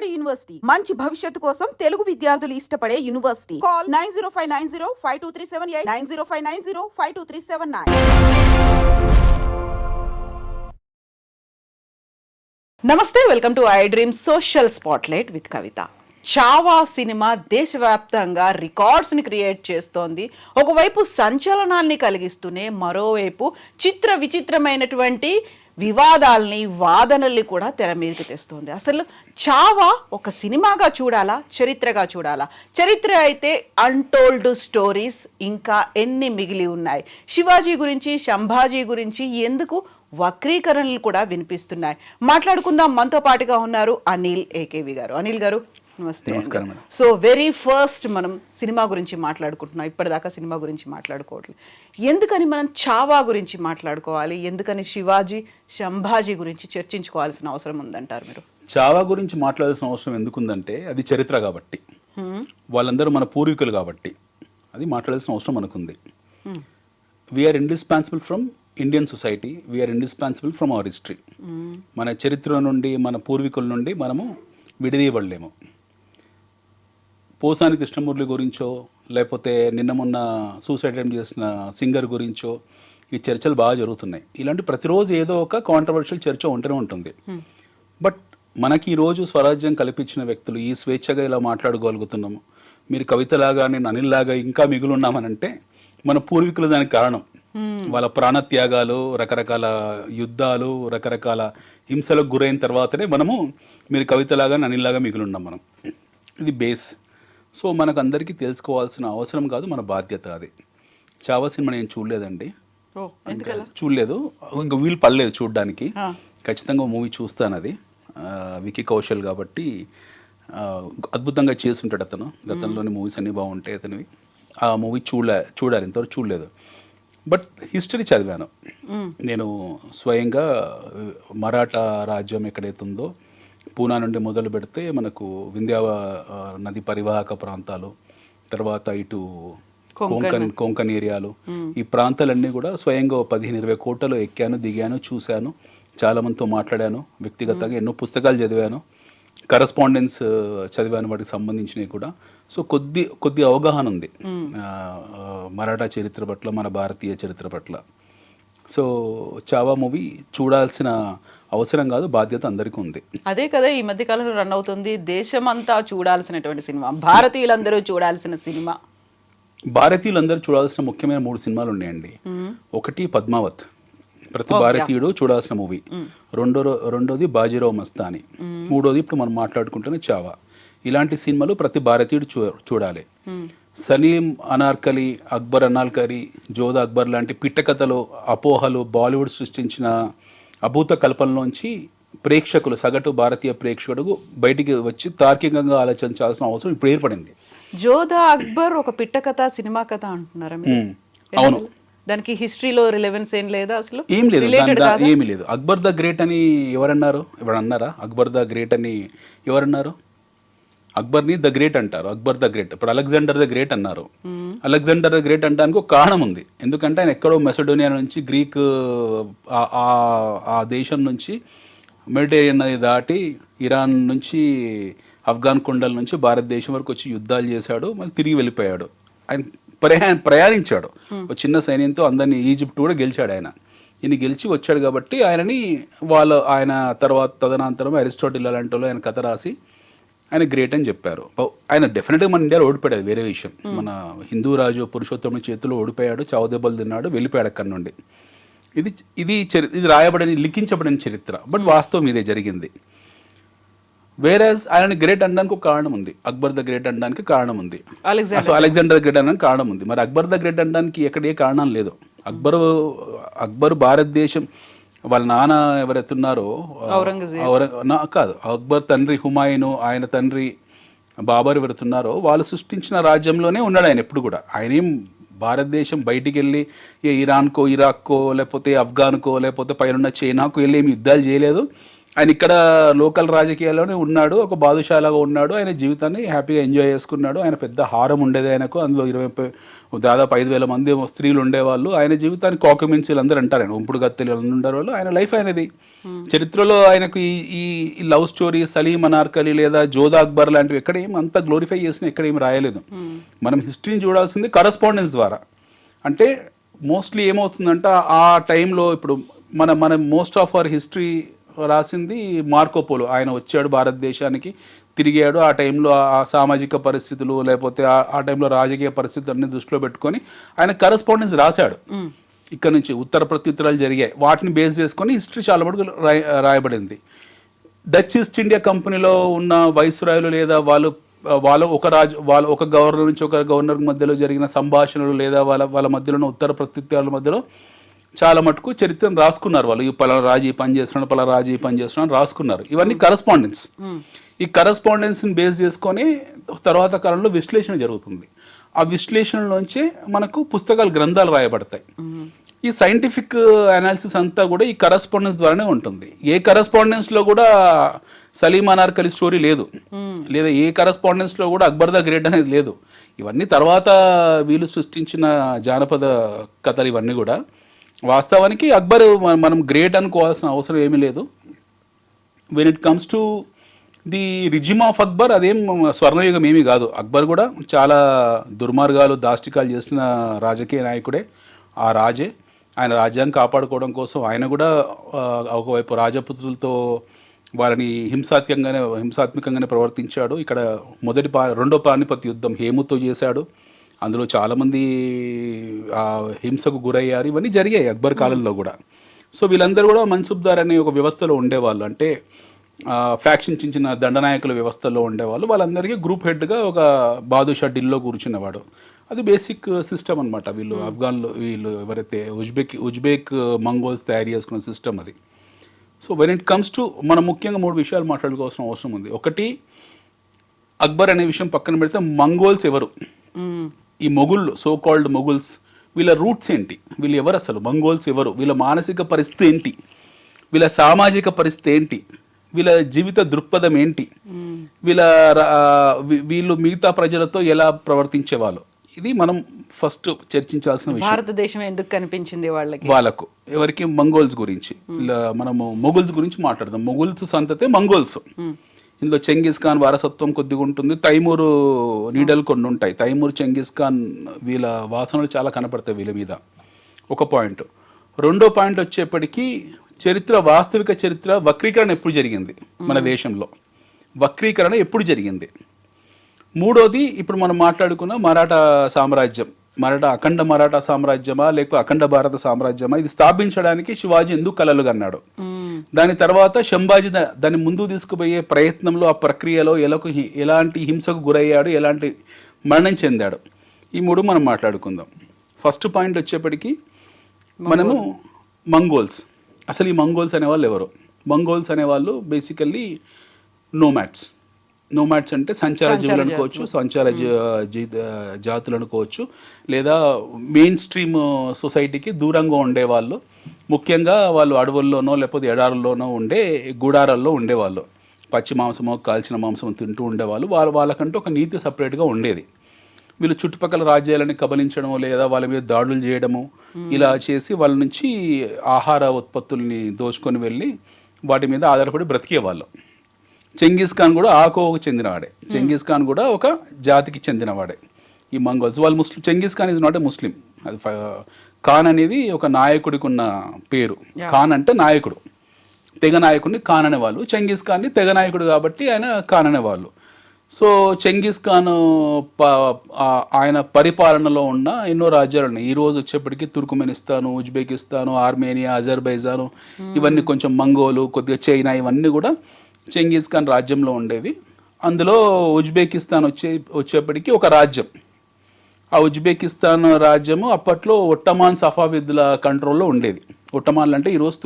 Vijayawada university మంచి భవిష్యత్తు కోసం తెలుగు విద్యార్థులు ఇష్టపడే యూనివర్సిటీ. కాల్ 9059052378 9059052379. నమస్తే, welcome to I dream social spotlight with Kavitha. Chhaava సినిమా దేశవ్యాప్తంగా రికార్డ్స్ని క్రియేట్ చేస్తోంది. ఒకవైపు సంచలనాల్ని కలిగిస్తూనే మరోవైపు చిత్ర విచిత్రమైనటువంటి వివాదాల్ని వాదనల్ని కూడా తెర మీదకి తెస్తోంది. అసలు చావా ఒక సినిమాగా చూడాలా, చరిత్రగా చూడాలా? చరిత్ర అయితే అన్టోల్డ్ స్టోరీస్ ఇంకా ఎన్ని మిగిలి ఉన్నాయి. శివాజీ గురించి, శంభాజీ గురించి ఎందుకు వక్రీకరణలు కూడా వినిపిస్తున్నాయి. మాట్లాడుకుందాం. మనతో పాటుగా ఉన్నారు అనిల్ ఏకేవి గారు. అనిల్ గారు నమస్తే. నమస్కారం. సో వెరీ ఫస్ట్ మనం సినిమా గురించి మాట్లాడుకుంటున్నాం. ఇప్పటిదాకా సినిమా గురించి మాట్లాడుకోవట్లేదు. ఎందుకని మనం చావా గురించి మాట్లాడుకోవాలి? ఎందుకని శివాజీ, శంభాజీ గురించి చర్చించుకోవాల్సిన అవసరం ఉందంటారు మీరు? చావా గురించి మాట్లాడాల్సిన అవసరం ఎందుకుందంటే అది చరిత్ర కాబట్టి, వాళ్ళందరూ మన పూర్వీకులు కాబట్టి అది మాట్లాడాల్సిన అవసరం మనకుంది. We're indispensable from Indian society, we're indispensable from our history. మన చరిత్ర నుండి, మన పూర్వీకుల నుండి మనము విడదీయబడలేము. పోసాని కృష్ణమూర్తి గురించో, లేకపోతే నిన్న మొన్న సూసైడ్ అటెంప్ట్ చేసిన సింగర్ గురించో ఈ చర్చలు బాగా జరుగుతున్నాయి. ఇలాంటి ప్రతిరోజు ఏదో ఒక కాంట్రవర్షియల్ చర్చ ఉంటూనే ఉంటుంది. బట్ మనకి ఈరోజు స్వరాజ్యం కల్పించిన వ్యక్తులు ఈ స్వేచ్ఛగా ఇలా మాట్లాడగలుగుతున్నాము. మీరు కవితలాగా, నేను అనిల్లాగా ఇంకా మిగులున్నామనంటే మన పూర్వీకులు దానికి కారణం. వాళ్ళ ప్రాణత్యాగాలు, రకరకాల యుద్ధాలు, రకరకాల హింసలకు గురైన తర్వాతనే మనము మీరు కవితలాగా, అనిల్లాగా మిగులున్నాం. మనం ఇది బేస్. సో మనకు అందరికీ తెలుసుకోవాల్సిన అవసరం కాదు, మన బాధ్యత అది. చావా సినిమా నేను చూడలేదండి, చూడలేదు, ఇంకా వీలు పడలేదు చూడడానికి. ఖచ్చితంగా మూవీ చూస్తాను. అది వికీ కౌశల్ కాబట్టి అద్భుతంగా చేస్తుంటాడు అతను. గతంలోని మూవీస్ అన్నీ బాగుంటాయి అతనివి. ఆ మూవీ చూడాలి, ఇంతవరకు చూడలేదు. బట్ హిస్టరీ చదివాను నేను స్వయంగా. మరాఠా రాజ్యం ఎక్కడైతే ఉందో, పూనా నుండి మొదలు పెడితే మనకు వింధ్యా నది పరివాహక ప్రాంతాలు, తర్వాత ఇటు కొంకన్ ఏరియాలు, ఈ ప్రాంతాలన్నీ కూడా స్వయంగా 15-20 కోటలో ఎక్కాను, దిగాను, చూశాను, చాలామందితో మాట్లాడాను, వ్యక్తిగతంగా ఎన్నో పుస్తకాలు చదివాను, కరస్పాండెన్స్ చదివాను వాటికి సంబంధించినవి కూడా. సో కొద్ది అవగాహన ఉంది మరాఠా చరిత్ర పట్ల, మన భారతీయ చరిత్ర పట్ల. సో చావా మూవీ చూడాల్సిన అవసరం కాదు, బాధ్యత అందరికీ ఉంది. అదే కదా ఈ మధ్య కాలంలో రన్ అవుతుంది. దేశమంతా చూడాల్సినటువంటి సినిమా, భారతీయులందరూ చూడాల్సిన సినిమా. భారతీయులందరూ చూడాల్సిన ముఖ్యమైన 3 సినిమాలు ఉన్నాయండి. ఒకటి పద్మావత్, ప్రతి భారతీయుడు చూడాల్సిన మూవీ. రెండోది బాజీరావ్ మస్తాని. మూడోది ఇప్పుడు మనం మాట్లాడుకుంటున్న చావా. ఇలాంటి సినిమాలు ప్రతి భారతీయుడు చూడాలి. సలీం అనార్కలి, అక్బర్ అనార్కలి, జోధా అక్బర్ లాంటి పిట్టకథలు, అపోహలు, బాలీవుడ్ సృష్టించిన అభూత కల్పనలోంచి ప్రేక్షకులు, సగటు భారతీయ ప్రేక్షకుడు బయటికి వచ్చి తార్కికంగా ఆలోచించాల్సిన అవసరం ఇప్పుడు ఏర్పడింది. జోధా అక్బర్ ఒక పిట్టకథ, సినిమా కథ అంటున్నారా? అవును. దానికి హిస్టరీలో రిలవెన్స్ ఏం లేదా? అసలు ఏం లేదు, ఏమీ లేదు. అక్బర్ ద గ్రేట్ అని ఎవరన్నారు? ఎవరన్నారా అక్బర్ ద గ్రేట్ అని? ఎవరన్నారు? అక్బర్ని ద గ్రేట్ అంటారు, అక్బర్ ద గ్రేట్. ఇప్పుడు అలెగ్జాండర్ ద గ్రేట్ అన్నారు. అలెగ్జాండర్ ద గ్రేట్ అంటానికి ఒక కారణం ఉంది. ఎందుకంటే ఆయన ఎక్కడో మెసడోనియా నుంచి, గ్రీక్ ఆ దేశం నుంచి మెడిటేరియన్ నది దాటి ఇరాన్ నుంచి, ఆఫ్ఘన్ కొండల నుంచి భారతదేశం వరకు వచ్చి యుద్ధాలు చేశాడు, మళ్ళీ తిరిగి వెళ్ళిపోయాడు. ఆయన ప్రయాణించాడు ఒక చిన్న సైన్యంతో. అందరినీ ఈజిప్ట్ కూడా గెలిచాడు ఆయన. ఈయన గెలిచి వచ్చాడు కాబట్టి ఆయన తర్వాత తదనంతరం అరిస్టాటిల్ అలాంటి వాళ్ళు ఆయన కథ రాసి ఆయన గ్రేట్ అని చెప్పారు. ఆయన డెఫినెట్గా మన ఇండియాలో ఓడిపోయాడు, వేరే విషయం. మన హిందూ రాజు పురుషోత్తముని చేతిలో ఓడిపోయాడు, చావుదెబ్బలు తిన్నాడు, వెళ్ళిపోయాడు అక్కడి నుండి. ఇది రాయబడని, లిఖించబడిన చరిత్ర. బట్ వాస్తవం ఇదే జరిగింది. వేరేస్ ఆయన గ్రేట్ అనడానికి ఒక కారణం ఉంది, అక్బర్ ద గ్రేట్ అనడానికి కారణం ఉంది, అలెగ్జాండర్ ద గ్రేట్ అనడానికి కారణం ఉంది. మరి అక్బర్ ద గ్రేట్ అనడానికి ఎక్కడ ఏ కారణం లేదు. అక్బర్ భారతదేశం, వాళ్ళ నాన్న ఎవరైతే ఉన్నారో కాదు, అక్బర్ తండ్రి హుమాయూను, ఆయన తండ్రి బాబర్ ఎవరుతున్నారో వాళ్ళు సృష్టించిన రాజ్యంలోనే ఉన్నాడు ఆయన ఎప్పుడు కూడా. ఆయన ఏం భారతదేశం బయటికి వెళ్ళి ఇరాన్కో, ఇరాక్కో, లేకపోతే ఆఫ్ఘాన్కో, లేకపోతే పైన చైనాకో వెళ్ళి ఏమి యుద్ధాలు చేయలేదు. ఆయన ఇక్కడ లోకల్ రాజకీయాల్లోనే ఉన్నాడు, ఒక బాదుషాలాగా ఉన్నాడు, ఆయన జీవితాన్ని హ్యాపీగా ఎంజాయ్ చేసుకున్నాడు. ఆయన పెద్ద హారం ఉండేది ఆయనకు, అందులో దాదాపు 5,000 మంది స్త్రీలు ఉండేవాళ్ళు. ఆయన జీవితాన్ని కాక్యుమెన్సీలు అందరూ అంటారు, ఆయన ఉంపుడు గత్తెలు ఉండరు వాళ్ళు. ఆయన లైఫ్ ఆయనది. చరిత్రలో ఆయనకు ఈ లవ్ స్టోరీ సలీం అనార్కలి లేదా జోధా అక్బర్ లాంటివి ఎక్కడ ఏం అంత గ్లోరిఫై చేసిన ఎక్కడ ఏం రాయలేదు. మనం హిస్టరీని చూడాల్సింది కరస్పాండెన్స్ ద్వారా. అంటే మోస్ట్లీ ఏమవుతుందంటే ఆ టైంలో ఇప్పుడు మన మోస్ట్ ఆఫ్ అవర్ హిస్టరీ రాసింది మార్కోపోలో. ఆయన వచ్చాడు భారతదేశానికి, తిరిగాడు. ఆ టైంలో ఆ సామాజిక పరిస్థితులు లేకపోతే ఆ టైంలో రాజకీయ పరిస్థితులన్నీ దృష్టిలో పెట్టుకొని ఆయన కరస్పాండెన్స్ రాశాడు. ఇక్కడ నుంచి ఉత్తర ప్రత్యుత్తరాలు జరిగాయి, వాటిని బేస్ చేసుకొని హిస్టరీ చాలా మటుకు రాయబడింది. డచ్ ఈస్ట్ ఇండియా కంపెనీలో ఉన్న వైస్రాయలు లేదా వాళ్ళ ఒక గవర్నర్ నుంచి ఒక గవర్నర్ మధ్యలో జరిగిన సంభాషణలు లేదా వాళ్ళ మధ్యలో ఉన్న ఉత్తర ప్రత్యుత్తరాల మధ్యలో చాలా మటుకు చరిత్రను రాసుకున్నారు. వాళ్ళు ఈ పలానా రాజు ఈ పని చేస్తున్నాడు, పలానా రాజు ఈ పని చేస్తున్నాడు రాసుకున్నారు. ఇవన్నీ కరస్పాండెన్స్. ఈ కరస్పాండెన్స్ని బేస్ చేసుకొని తర్వాత కాలంలో విశ్లేషణ జరుగుతుంది. ఆ విశ్లేషణలోంచే మనకు పుస్తకాలు, గ్రంథాలు రాయబడతాయి. ఈ సైంటిఫిక్ అనాలిసిస్ అంతా కూడా ఈ కరస్పాండెన్స్ ద్వారానే ఉంటుంది. ఏ కరస్పాండెన్స్లో కూడా సలీం అనార్కలి స్టోరీ లేదు, లేదా ఏ కరస్పాండెన్స్లో కూడా అక్బర్ ద గ్రేట్ అనేది లేదు. ఇవన్నీ తర్వాత వీళ్ళు సృష్టించిన జానపద కథలు ఇవన్నీ కూడా. వాస్తవానికి అక్బర్ మనం గ్రేట్ అనుకోవాల్సిన అవసరం ఏమీ లేదు. When it comes to the regime of Akbar, అదేం స్వర్ణయుగం ఏమీ కాదు. అక్బర్ కూడా చాలా దుర్మార్గాలు, దాష్టికాలు చేసిన రాజకీయ నాయకుడే, ఆ రాజే. ఆయన రాజ్యాన్ని కాపాడుకోవడం కోసం ఆయన కూడా ఒకవైపు రాజపుత్రులతో వాళ్ళని హింసాత్మకంగానే ప్రవర్తించాడు. ఇక్కడ రెండో పానిపత్ యుద్ధం హేముతో చేశాడు. అందులో చాలామంది హింసకు గురయ్యారు. ఇవన్నీ జరిగాయి అక్బర్ కాలంలో కూడా. సో వీళ్ళందరూ కూడా మన్సుబ్దార్ అనే ఒక వ్యవస్థలో ఉండేవాళ్ళు. అంటే ఫ్యాక్షన్ చిన్న దండనాయకుల వ్యవస్థలో ఉండేవాళ్ళు. వాళ్ళందరికీ గ్రూప్ హెడ్గా ఒక బాదుషా ఢిల్లో కూర్చున్నవాడు. అది బేసిక్ సిస్టమ్ అనమాట. వీళ్ళు ఎవరైతే ఉజ్బెక్ మంగోల్స్ తయారు చేసుకున్న సిస్టమ్ అది. So when it comes to మనం ముఖ్యంగా 3 విషయాలు మాట్లాడుకోవాల్సిన అవసరం ఉంది. ఒకటి, అక్బర్ అనే విషయం పక్కన పెడితే మంగోల్స్ ఎవరు, ఈ మొగుళ్ళు, సో కాల్డ్ మొగుల్స్, వీళ్ళ రూట్స్ ఏంటి, వీళ్ళు ఎవరు అసలు, మంగోల్స్ ఎవరు, వీళ్ళ మానసిక పరిస్థితి ఏంటి, వీళ్ళ సామాజిక పరిస్థితి ఏంటి, వీళ్ళ జీవిత దృక్పథం ఏంటి, వీళ్ళు మిగతా ప్రజలతో ఎలా ప్రవర్తించేవాళ్ళు, ఇది మనం ఫస్ట్ చర్చించాల్సిన విషయం. భారతదేశం ఎందుకు కనిపించింది వాళ్ళకు ఎవరికి, మంగోల్స్ గురించి. మనము మొగుల్స్ గురించి మాట్లాడదాం. మొగుల్స్ సంతతే మంగోల్స్. ఇందులో చెంగిస్ ఖాన్ వారసత్వం కొద్దిగా ఉంటుంది, తైమూరు నీడలు కొన్ని ఉంటాయి. తైమూర్, చెంగిస్ ఖాన్ వీళ్ళ వాసనలు చాలా కనపడతాయి వీళ్ళ మీద. ఒక పాయింట్. రెండో పాయింట్ వచ్చేప్పటికీ వాస్తవిక చరిత్ర వక్రీకరణ ఎప్పుడు జరిగింది మన దేశంలో, వక్రీకరణ ఎప్పుడు జరిగింది. మూడోది, ఇప్పుడు మనం మాట్లాడుకున్న మరాఠా సామ్రాజ్యం, అఖండ మరాఠా సామ్రాజ్యమా లేకపోతే అఖండ భారత సామ్రాజ్యమా, ఇది స్థాపించడానికి శివాజీ ఎందుకు కలలు కన్నాడు. దాని తర్వాత శంభాజీ దాన్ని ముందుకు తీసుకుపోయే ప్రయత్నంలో, ఆ ప్రక్రియలో ఎలాంటి హింసకు గురయ్యాడు, ఎలాంటి మరణం చెందాడు. ఈ 3 మనం మాట్లాడుకుందాం. ఫస్ట్ పాయింట్ వచ్చేప్పటికీ మనము మంగోల్స్. అసలు ఈ మంగోల్స్ అనేవాళ్ళు ఎవరు? మంగోల్స్ అనేవాళ్ళు బేసికల్లీ నోమాడ్స్ అంటే సంచార జీవులు అనుకోవచ్చు, సంచార జాతులు అనుకోవచ్చు, లేదా మెయిన్ స్ట్రీమ్ సొసైటీకి దూరంగా ఉండేవాళ్ళు. ముఖ్యంగా వాళ్ళు అడవుల్లోనో లేకపోతే ఎడారుల్లోనో ఉండే గుడారాల్లో ఉండేవాళ్ళు. పచ్చి మాంసమో కాల్చిన మాంసమో తింటూ ఉండేవాళ్ళు. వాళ్ళకంటూ ఒక నీతి సపరేట్గా ఉండేది. వీళ్ళు చుట్టుపక్కల రాజ్యాలని కబలించడము లేదా వాళ్ళ మీద దాడులు చేయడము, ఇలా చేసి వాళ్ళ నుంచి ఆహార ఉత్పత్తుల్ని దోచుకొని వెళ్ళి వాటి మీద ఆధారపడి బ్రతికేవాళ్ళు. చెంగిస్ ఖాన్ కూడా ఆ కోవకు చెందినవాడే. చెంగిస్ ఖాన్ కూడా ఒక జాతికి చెందినవాడే. ఈ మంగోల్స్ వాళ్ళు Genghis Khan is not a Muslim. అది ఖాన్ అనేది ఒక నాయకుడికి ఉన్న పేరు. ఖాన్ అంటే నాయకుడు, తెగ నాయకుడిని ఖాన్ అనేవాళ్ళు. చెంగిస్ ఖాన్ని తెగ నాయకుడు కాబట్టి ఆయన ఖాన్ అనేవాళ్ళు. సో చెంగిస్ ఖాన్ ఆయన పరిపాలనలో ఉన్న ఎన్నో రాజ్యాలు ఉన్నాయి. ఈరోజు వచ్చేప్పటికీ తుర్కుమెనిస్తాను, ఉజ్బెకిస్తాను, ఆర్మేనియా, అజర్బైజాను, ఇవన్నీ కొంచెం మంగోలు, కొద్దిగా చైనా, ఇవన్నీ కూడా చెంగిస్ ఖాన్ రాజ్యంలో ఉండేవి. అందులో ఉజ్బెకిస్తాన్ వచ్చేప్పటికీ ఒక రాజ్యం. ఆ ఉజ్బెకిస్తాన్ రాజ్యము అప్పట్లో ఒట్టమాన్ సఫావిద్ల కంట్రోల్లో ఉండేది. ఒట్టమాన్లు అంటే ఈరోజు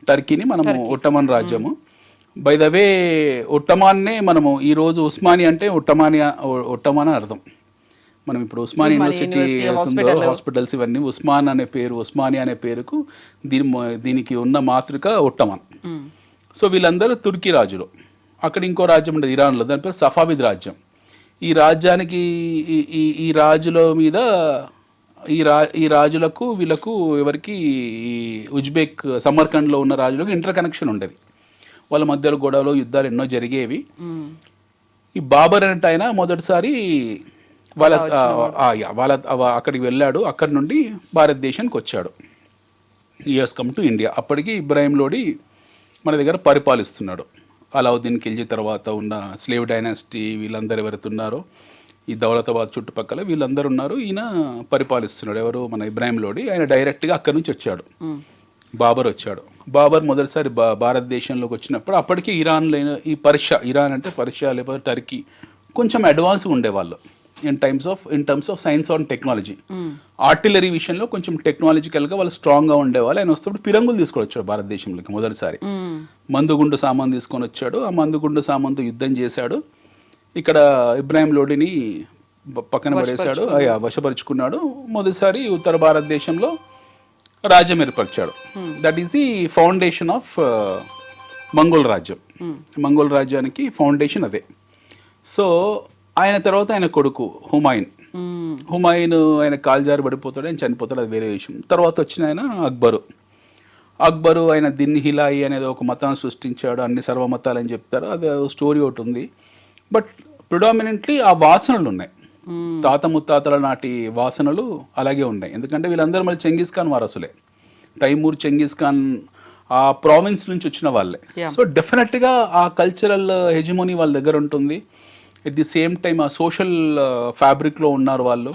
టర్కీని మనము ఒట్టమాన్ రాజ్యము. బై ద వే ఒట్టమాన్నే మనము ఈరోజు ఉస్మానియా అంటే ఒట్టమాన్ అని అర్థం. మనం ఇప్పుడు ఉస్మానియా యూనివర్సిటీ హాస్పిటల్స్ ఇవన్నీ ఉస్మానియా అనే పేరుకు దీనికి ఉన్న మాతృక ఒట్టమాన్. సో వీళ్ళందరూ తుర్కీ రాజులు. అక్కడ ఇంకో రాజ్యం ఉండేది ఇరాన్లో, దాని పేరు సఫావిద్ రాజ్యం. ఈ రాజ్యానికి ఈ రాజుల మీద ఈ రాజులకు వీళ్ళకు ఎవరికి ఈ ఉజ్బెక్ సమర్కండ్లో ఉన్న రాజులకు ఇంటర్ కనెక్షన్ ఉండేది. వాళ్ళ మధ్యలో గొడవలు యుద్ధాలు ఎన్నో జరిగేవి. ఈ బాబర్ అంటే ఆయన మొదటిసారి వాళ్ళ అక్కడికి వెళ్ళాడు. అక్కడి నుండి భారతదేశానికి వచ్చాడు. US come to India. అప్పటికి ఇబ్రాహిం లోడి మన దగ్గర పరిపాలిస్తున్నాడు. అలావుద్దీన్ ఖిల్జీ తర్వాత ఉన్న స్లేవ్ డైనాసిటీ వీళ్ళందరూ ఎవరైతే ఉన్నారో ఈ దౌలతాబాద్ చుట్టుపక్కల వీళ్ళందరూ ఉన్నారు. ఈయన పరిపాలిస్తున్నాడు. ఎవరు? మన ఇబ్రాహిం లోడి. ఆయన డైరెక్ట్గా అక్కడి నుంచి వచ్చాడు. బాబర్ వచ్చాడు. బాబర్ మొదటిసారి భారతదేశంలోకి వచ్చినప్పుడు అప్పటికి ఇరాన్లో ఈ పర్షియా, ఇరాన్ అంటే పర్షియా లేకపోతే టర్కీ కొంచెం అడ్వాన్స్ ఉండేవాళ్ళు in terms of science and technology. Artillery విషయంలో కొంచెం టెక్నాలజికల్గా వాళ్ళు స్ట్రాంగ్గా ఉండేవాళ్ళు. ఆయన వస్తున్నప్పుడు పిరంగులు తీసుకొని వచ్చాడు భారతదేశంలోకి మొదటిసారి. మందుగుండు సామాన్ తీసుకొని వచ్చాడు. ఆ మందుగుండు సామాన్తో యుద్ధం చేశాడు. ఇక్కడ ఇబ్రాహిం లోడిని పక్కన పడేశాడు, వశపరుచుకున్నాడు. మొదటిసారి ఉత్తర భారతదేశంలో రాజ్యం ఏర్పరిచాడు. That is the foundation of Mongol రాజ్యం. మంగోల్ రాజ్యానికి ఫౌండేషన్ అదే. సో ఆయన తర్వాత ఆయన కొడుకు హుమాయూన్ ఆయన కాల్జారి పడిపోతాడు, ఆయన చనిపోతాడు, అది వేరే విషయం. తర్వాత వచ్చిన ఆయన అక్బరు ఆయన దిన్ హిలాయి అనేది ఒక మతాన్ని సృష్టించాడు. అన్ని సర్వమతాలు అని చెప్తారు, అది స్టోరీ ఒకటి ఉంది. బట్ ప్రిడామినెంట్లీ ఆ వాసనలు ఉన్నాయి, తాత ముత్తాతల నాటి వాసనలు అలాగే ఉన్నాయి. ఎందుకంటే వీళ్ళందరూ మళ్ళీ చెంగిస్ ఖాన్ వారసులే. తైమూర్, చెంగిస్ ఖాన్ ఆ ప్రావిన్స్ నుంచి వచ్చిన వాళ్ళే. సో డెఫినెట్గా ఆ కల్చరల్ హెజిమోనీ వాళ్ళ దగ్గర ఉంటుంది. ఎట్ ది సేమ్ టైం ఆ సోషల్ ఫ్యాబ్రిక్లో ఉన్నారు వాళ్ళు.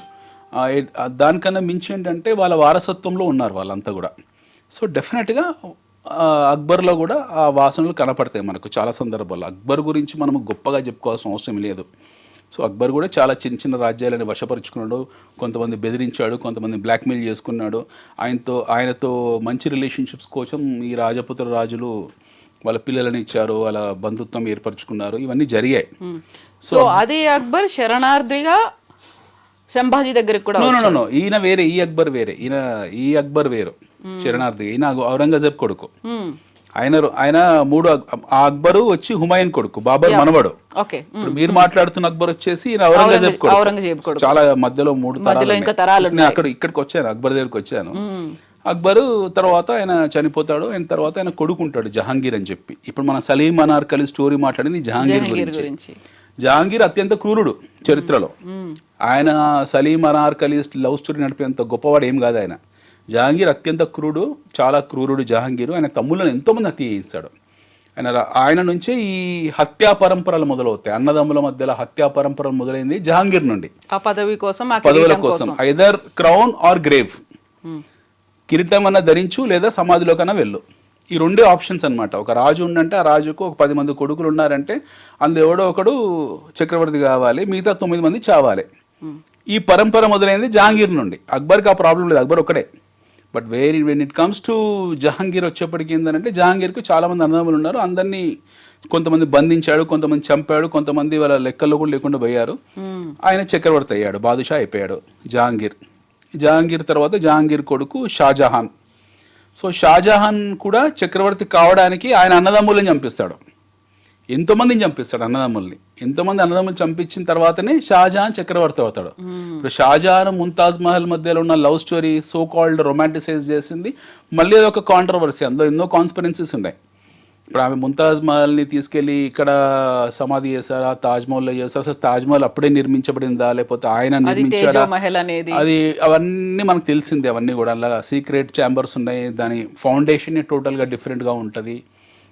దానికన్నా మించి ఏంటంటే వాళ్ళ వారసత్వంలో ఉన్నారు వాళ్ళంతా కూడా. సో డెఫినెట్గా అక్బర్లో కూడా ఆ వాసనలు కనపడతాయి మనకు చాలా సందర్భాల్లో. అక్బర్ గురించి మనం గొప్పగా చెప్పుకోవాల్సిన అవసరం లేదు. సో అక్బర్ కూడా చాలా చిన్న చిన్న రాజ్యాలని వశపరుచుకున్నాడు. కొంతమంది బెదిరించాడు, కొంతమంది బ్లాక్మెయిల్ చేసుకున్నాడు. ఆయనతో మంచి రిలేషన్షిప్స్ కోసం ఈ రాజపుత్ర రాజులు వాళ్ళ పిల్లలని ఇచ్చారు, వాళ్ళ బంధుత్వం ఏర్పరచుకున్నారు, ఇవన్నీ జరిగాయి. సో అదే అక్బర్ శరణార్థిగా సంభాజీ దగ్గరికి కూడా నో ఈయన వేరే, ఈ అక్బర్ వేరే. ఈ అక్బర్ వేరు, శరణార్థి. ఈయన ఔరంగజేబ్ కొడుకు. ఆయన ఆ అక్బరు వచ్చి హుమాయూన్ కొడుకు, బాబర్ మనవడు. ఇప్పుడు మీరు మాట్లాడుతున్న అక్బర్ వచ్చేసి ఈయన ఔరంగజేబ్ కొడుకు. చాలా మధ్యలో 3 తరాలు. ఇక్కడికి వచ్చాను, అక్బర్ దగ్గరికి వచ్చాను. అక్బరు తర్వాత ఆయన చనిపోతాడు. ఆయన తర్వాత ఆయన కొడుకుంటాడు జహాంగీర్ అని చెప్పి. ఇప్పుడు మన సలీం అనార్కలి స్టోరీ మాట్లాడింది జహాంగీర్ గురించి. జహాంగీర్ అత్యంత క్రూరుడు చరిత్రలో. ఆయన సలీం అనార్కలి లవ్ స్టోరీ నడిపేంత గొప్పవాడు ఏం కాదు ఆయన. జహాంగీర్ అత్యంత క్రూరుడు, చాలా క్రూరుడు జహాంగీరు. ఆయన తమ్ముళ్ళని ఎంతోమంది హత్య చేయిస్తాడు. ఆయన నుంచే ఈ హత్యా పరంపరలు మొదలవుతాయి. అన్నదమ్ముల మధ్యలో హత్యా పరంపరలు మొదలైంది జహాంగీర్ నుండి. ఆ పదవుల కోసం ఐదర్ క్రౌన్ ఆర్ గ్రేవ్, కిరీటం అన్న ధరించు లేదా సమాధిలోకన్నా వెళ్ళు. ఈ 2 ఆప్షన్స్ అనమాట. ఒక రాజు ఉండంటే ఆ రాజుకు ఒక 10 మంది కొడుకులు ఉన్నారంటే అందులో ఎవడో ఒకడు చక్రవర్తి కావాలి, మిగతా 9 మంది చావాలి. ఈ పరంపర మొదలైంది జహాంగీర్ నుండి. అక్బర్కి ఆ ప్రాబ్లం లేదు, అక్బర్ ఒక్కడే. But when it comes to Jahangir వచ్చేప్పటికి ఏంటంటే జహాంగీర్కు చాలామంది అన్నదమ్ములు ఉన్నారు. అందరినీ కొంతమంది బంధించాడు, కొంతమంది చంపాడు, కొంతమంది వాళ్ళ లెక్కల్లో కూడా లేకుండా పోయారు. ఆయన చక్రవర్తి అయ్యాడు, బాదుషా అయిపోయాడు జహాంగీర్ తర్వాత జహాంగీర్ కొడుకు షాజహాన్. సో షాజహాన్ కూడా చక్రవర్తి కావడానికి ఆయన అన్నదమ్ములని చంపిస్తాడు. ఎంతోమందిని చంపిస్తాడు అన్నదమ్ముల్ని. ఎంతోమంది అన్నదమ్ములు చంపించిన తర్వాతనే షాజహాన్ చక్రవర్తి అవుతాడు. ఇప్పుడు షాజహాన్ ముంతాజ్ మహల్ మధ్యలో ఉన్న love story so called romanticise చేసింది. మళ్ళీ అది ఒక కాంట్రవర్సీ, అందులో ఎన్నో కాన్స్పిరెన్సీస్ ఉన్నాయి. ఇప్పుడు ఆమె ముంతాజ్ మహల్ని తీసుకెళ్ళి ఇక్కడ సమాధి చేశారా, తాజ్మహల్లో చేశారు, అసలు తాజ్మహల్ అప్పుడే నిర్మించబడిందా లేకపోతే ఆయన నిర్మించాడా, అది అవన్నీ మనకు తెలిసిందే. అవన్నీ కూడా అలా సీక్రెట్ ఛాంబర్స్ ఉన్నాయి. దాని ఫౌండేషన్ టోటల్గా డిఫరెంట్గా ఉంటుంది.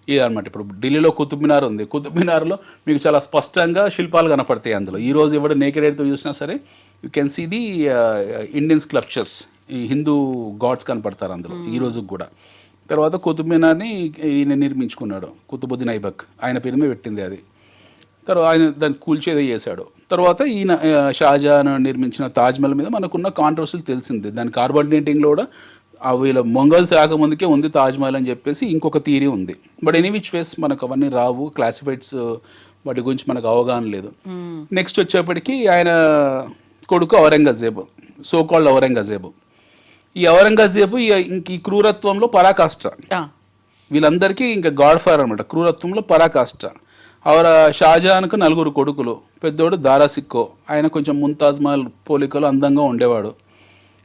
ఇదనమాట. ఇప్పుడు ఢిల్లీలో కుతుబ్ మినార్ ఉంది. కుతుబ్ మినార్లో మీకు చాలా స్పష్టంగా శిల్పాలు కనపడతాయి. అందులో ఈరోజు ఎవరు నేకెడ్ ఐతో చూసినా సరే you can see the Indian sculptures, ఈ హిందూ గాడ్స్ కనపడతారు అందులో ఈ రోజుకి కూడా. తర్వాత కుతుబ్ మినార్ని ఈయన నిర్మించుకున్నాడు, కుతుబుద్దీన్ ఐబక్, ఆయన పేరు మీద పెట్టింది అది. తర్వాత ఆయన దాన్ని కూల్చేదో చేశాడు. తర్వాత ఈయన షాజహాన్ నిర్మించిన తాజ్మహల్ మీద మనకున్న కాంట్రవర్సీలు తెలిసింది. దాని కార్బన్ డేటింగ్లో కూడా వీళ్ళ మొఘల్స్ రాకముందుకే ఉంది తాజ్మహల్ అని చెప్పేసి ఇంకొక థియరీ ఉంది. బట్ ఎనీ విచ్ వేస్ మనకు అవన్నీ రావు, క్లాసిఫైడ్స్ వాటి గురించి మనకు అవగాహన లేదు. నెక్స్ట్ వచ్చేప్పటికి ఆయన కొడుకు ఔరంగజేబు, సో కాల్డ్ ఔరంగజేబు. ఈ ఔరంగజేబు ఈ క్రూరత్వంలో పరాకాష్ట. వీళ్ళందరికీ ఇంకా గాడ్ ఫాదర్ అనమాట, క్రూరత్వంలో పరాకాష్ట. అవర షాజహాన్కు 4 కొడుకులు. పెద్దోడు దారాసిక్కో, ఆయన కొంచెం ముంతాజ్ మహల్ పోలికలు అందంగా ఉండేవాడు.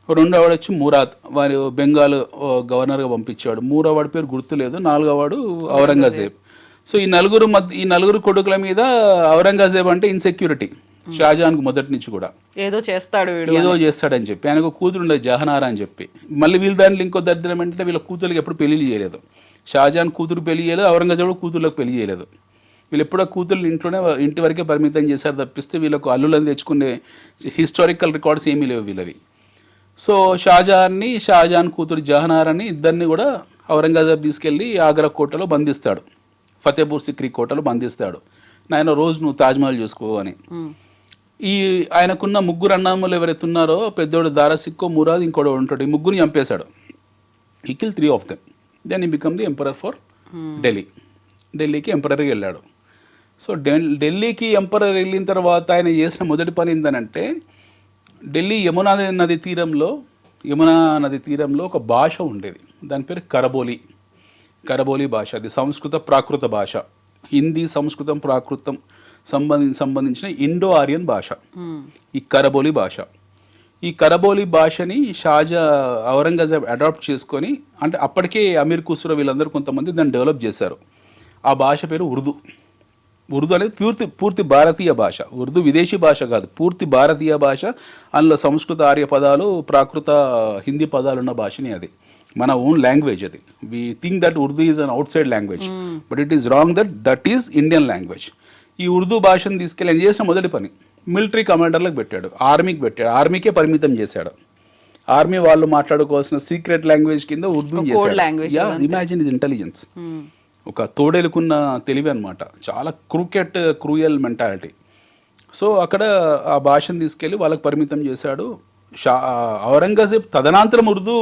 రెండోవాడు వచ్చి మురాద్, వారు బెంగాల్ గవర్నర్గా పంపించాడు. మూడోవాడి పేరు గుర్తులేదు. 4గవాడు ఔరంగజేబ్. సో ఈ నలుగురు కొడుకుల మీద ఔరంగజేబ్ అంటే ఇన్సెక్యూరిటీ షాజహాన్కు మొదటి నుంచి కూడా. ఏదో చేస్తాడని చెప్పి ఆయనకు కూతురు ఉండేది జహనారా అని చెప్పి. మళ్ళీ వీళ్ళ దాంట్లో ఇంకో దరిద్రం ఏంటంటే వీళ్ళ కూతురికి ఎప్పుడు పెళ్లి చేయలేదు. షాజహాన్ కూతురు పెళ్లి చేయలేదు, ఔరంగజేబు కూతుర్లకు పెళ్లి చేయలేదు. వీళ్ళు ఎప్పుడో కూతుర్లు ఇంటి వరకే పరిమితం చేశారు తప్పిస్తే వీళ్ళకు అల్లులను తెచ్చుకునే హిస్టారికల్ రికార్డ్స్ ఏమీ లేవు వీళ్ళవి. సో షాజహాన్ కూతురు జహనారాని ఇద్దరిని కూడా ఔరంగజేబ్ తీసుకెళ్ళి ఆగ్రా కోటలో బంధిస్తాడు, ఫతేపూర్ సిక్రీ కోటలో బంధిస్తాడు. నాయన రోజు నువ్వు తాజ్మహల్ చూసుకో అని. ఈ ఆయనకున్న 3 అన్నదమ్ములు ఎవరైతే ఉన్నారో, పెద్దోడు దారాసిక్కో, మురాద్, ఇంకోటి ఉంటాడు, ఈ ముగ్గురిని చంపేశాడు. He kill 3 of them. Then he become the emperor for ఢిల్లీకి ఎంపరర్గా వెళ్ళాడు. సో ఢిల్లీకి ఎంపరర్ వెళ్ళిన తర్వాత ఆయన చేసిన మొదటి పని ఏంటంటే, ఢిల్లీ యమునా నది తీరంలో ఒక భాష ఉండేది, దాని పేరు కరబోలి భాష. అది సంస్కృత ప్రాకృత భాష. హిందీ, సంస్కృతం, ప్రాకృతం సంబంధించిన ఇండో ఆరియన్ భాష ఈ కరబోలి భాష. ఈ కరబోలి భాషని ఔరంగజేబ్ అడాప్ట్ చేసుకొని, అంటే అప్పటికే అమీర్ ఖుస్రో వీళ్ళందరూ కొంతమంది దాన్ని డెవలప్ చేశారు. ఆ భాష పేరు ఉర్దూ అనేది పూర్తి భారతీయ భాష. ఉర్దూ విదేశీ భాష కాదు, పూర్తి భారతీయ భాష. అందులో సంస్కృత ఆర్య పదాలు, ప్రాకృత హిందీ పదాలు ఉన్న భాషని అది. మన ఓన్ లాంగ్వేజ్ అది. We think that Urdu is an outside language, but it is wrong. That is Indian language. ఈ ఉర్దూ భాషను తీసుకెళ్ళి ఆయన చేసిన మొదటి పని మిలిటరీ కమాండర్లకు పెట్టాడు, ఆర్మీకే పరిమితం చేశాడు. ఆర్మీ వాళ్ళు మాట్లాడుకోవాల్సిన సీక్రెట్ లాంగ్వేజ్ కింద ఉర్దూ చేశాడు. Imagine is intelligence. ఒక తోడేలుకున్న తెలివి అనమాట, చాలా క్రూయల్ మెంటాలిటీ. సో అక్కడ ఆ భాషను తీసుకెళ్ళి వాళ్ళకి పరిమితం చేశాడు. ఔరంగజేబ్ తదనంతరం ఉర్దూ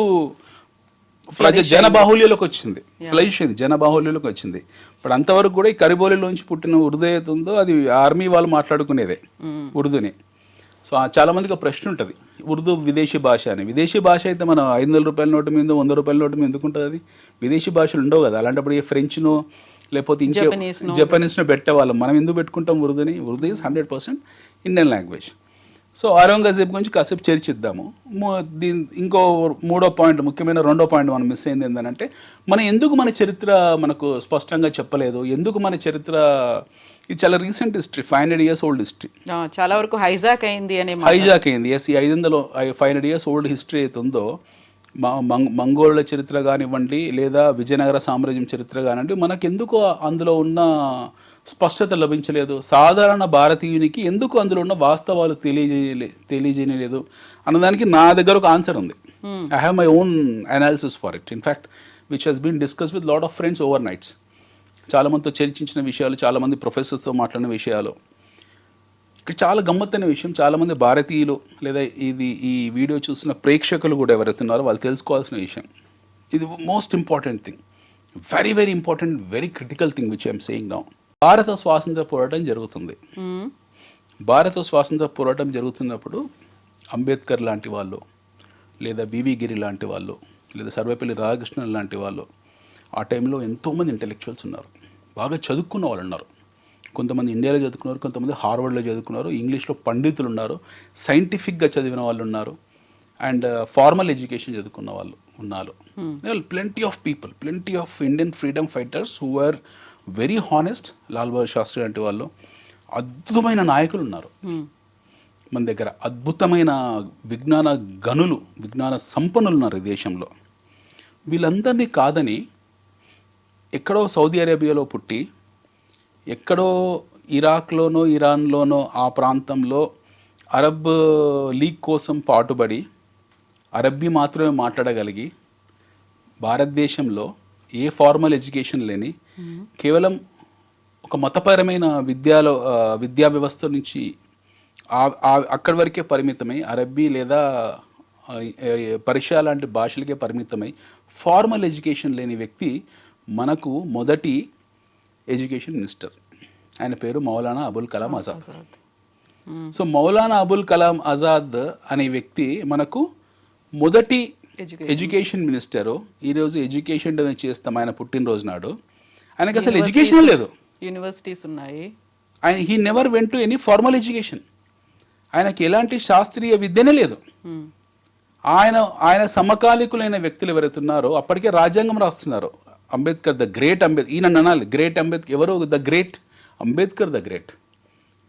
జనబాహుల్యంలోకి వచ్చింది, ఫ్లైష్ అయింది, జనబాహుల్యంలోకి వచ్చింది. ఇప్పుడు అంతవరకు కూడా ఈ కరిబోలిలోంచి పుట్టిన ఉర్దూ ఏది ఉందో అది ఆర్మీ వాళ్ళు మాట్లాడుకునేదే ఉర్దూని. సో చాలా మందికి ఒక ప్రశ్న ఉంటుంది, ఉర్దూ విదేశీ భాష అని. విదేశీ భాష అయితే మనం 500 రూపాయల నోటు మీద, 100 రూపాయల నోటు మీద ఎందుకుంటుంది? అది విదేశీ భాషలు ఉండవు కదా. అలాంటప్పుడు ఈ ఫ్రెంచ్ను లేకపోతే జపనీస్ను పెట్టేవాళ్ళం. మనం ఎందుకు పెట్టుకుంటాం ఉర్దూని? Urdu is 100% Indian language. So Aurangzeb గురించి కాసేపు చర్చిద్దాము. ఇంకో ముఖ్యమైన రెండో పాయింట్ మనం మిస్ అయింది ఏంటంటే, ఎందుకు మన చరిత్ర మనకు స్పష్టంగా చెప్పలేదు, ఎందుకు మన చరిత్ర ఇది చాలా recent history, 500 years old history, చాలా వరకు హైజాక్ అయింది. ఎస్, ఈ 500 years ఓల్డ్ హిస్టరీ అయితే ఉందో, మంగోళ్ళ చరిత్ర కానివ్వండి లేదా విజయనగర సామ్రాజ్యం చరిత్ర కానివ్వండి, మనకెందుకు అందులో ఉన్న స్పష్టత లభించలేదు, సాధారణ భారతీయునికి ఎందుకు అందులో ఉన్న వాస్తవాలు తెలియజేయలేదు అన్నదానికి నా దగ్గర ఒక ఆన్సర్ ఉంది. I have my own analysis for it, in fact which has been discuss with lot of friends over nights. చాలామందితో చర్చించిన విషయాలు, చాలామంది ప్రొఫెసర్స్తో మాట్లాడిన విషయాలు. ఇక్కడ చాలా గమ్మత్తైన విషయం, చాలామంది భారతీయులు లేదా ఈ వీడియో చూసిన ప్రేక్షకులు కూడా ఎవరైతే ఉన్నారో వాళ్ళు తెలుసుకోవాల్సిన విషయం. ఇది most important thing, very very important, very critical thing which I'm saying now. భారత స్వాతంత్ర పోరాటం జరుగుతుంది. భారత స్వాతంత్ర పోరాటం జరుగుతున్నప్పుడు అంబేద్కర్ లాంటి వాళ్ళు లేదా వివి గిరి లాంటి వాళ్ళు లేదా సర్వేపల్లి రాధాకృష్ణన్ లాంటి వాళ్ళు, ఆ టైంలో ఎంతోమంది ఇంటెలెక్చువల్స్ ఉన్నారు, బాగా చదువుకున్న వాళ్ళు ఉన్నారు. కొంతమంది ఇండియాలో చదువుకున్నారు, కొంతమంది హార్వర్డ్లో చదువుకున్నారు, ఇంగ్లీష్లో పండితులు ఉన్నారు, సైంటిఫిక్గా చదివిన వాళ్ళు ఉన్నారు, అండ్ ఫార్మల్ ఎడ్యుకేషన్ చదువుకున్న వాళ్ళు ఉన్నారు. Plenty of people, plenty of Indian freedom fighters who are very honest. Lal Bahadur Shastri లాంటి వాళ్ళు, అద్భుతమైన నాయకులు ఉన్నారు మన దగ్గర, అద్భుతమైన విజ్ఞాన గనులు, విజ్ఞాన సంపన్నులు ఉన్నారు ఈ దేశంలో. వీళ్ళందరినీ కాదని ఎక్కడో సౌదీ అరేబియాలో పుట్టి, ఎక్కడో ఇరాక్లోనో ఇరాన్లోనో ఆ ప్రాంతంలో అరబ్ లీగ్ కోసం పాటుపడి అరబ్బీ మాత్రమే మాట్లాడగలిగి, భారతదేశంలో ఏ ఫార్మల్ ఎడ్యుకేషన్ లేని కేవలం ఒక మతపరమైన విద్యా వ్యవస్థ నుంచి అక్కడి వరకే పరిమితమై, అరబ్బీ లేదా పర్షియా లాంటి భాషలకే పరిమితమై ఫార్మల్ ఎడ్యుకేషన్ లేని వ్యక్తి మనకు మొదటి ఎడ్యుకేషన్ మినిస్టర్. ఆయన పేరు మౌలానా అబుల్ కలాం ఆజాద్. సో మౌలానా అబుల్ కలాం ఆజాద్ అనే వ్యక్తి మనకు మొదటి ఎడ్యుకేషన్ మినిస్టరు ఈరోజు ఎడ్యుకేషన్ డే చేస్తాం ఆయన పుట్టినరోజు నాడు. ఆయనకి అసలు ఎడ్యుకేషన్ లేదు. యూనివర్సిటీస్ ఉన్నాయి. ఆయన he never went to any formal education. ఆయనకి ఎలాంటి శాస్త్రీయ విద్యనే లేదు. ఆయన సమకాలీకులైన వ్యక్తులు ఎవరైతున్నారో అప్పటికే రాజ్యాంగం రాస్తున్నారు. అంబేద్కర్ ద గ్రేట్ అంబేద్కర్, ఈయన అనాలి గ్రేట్ అంబేద్కర్. ఎవరు the great Ambedkar? The great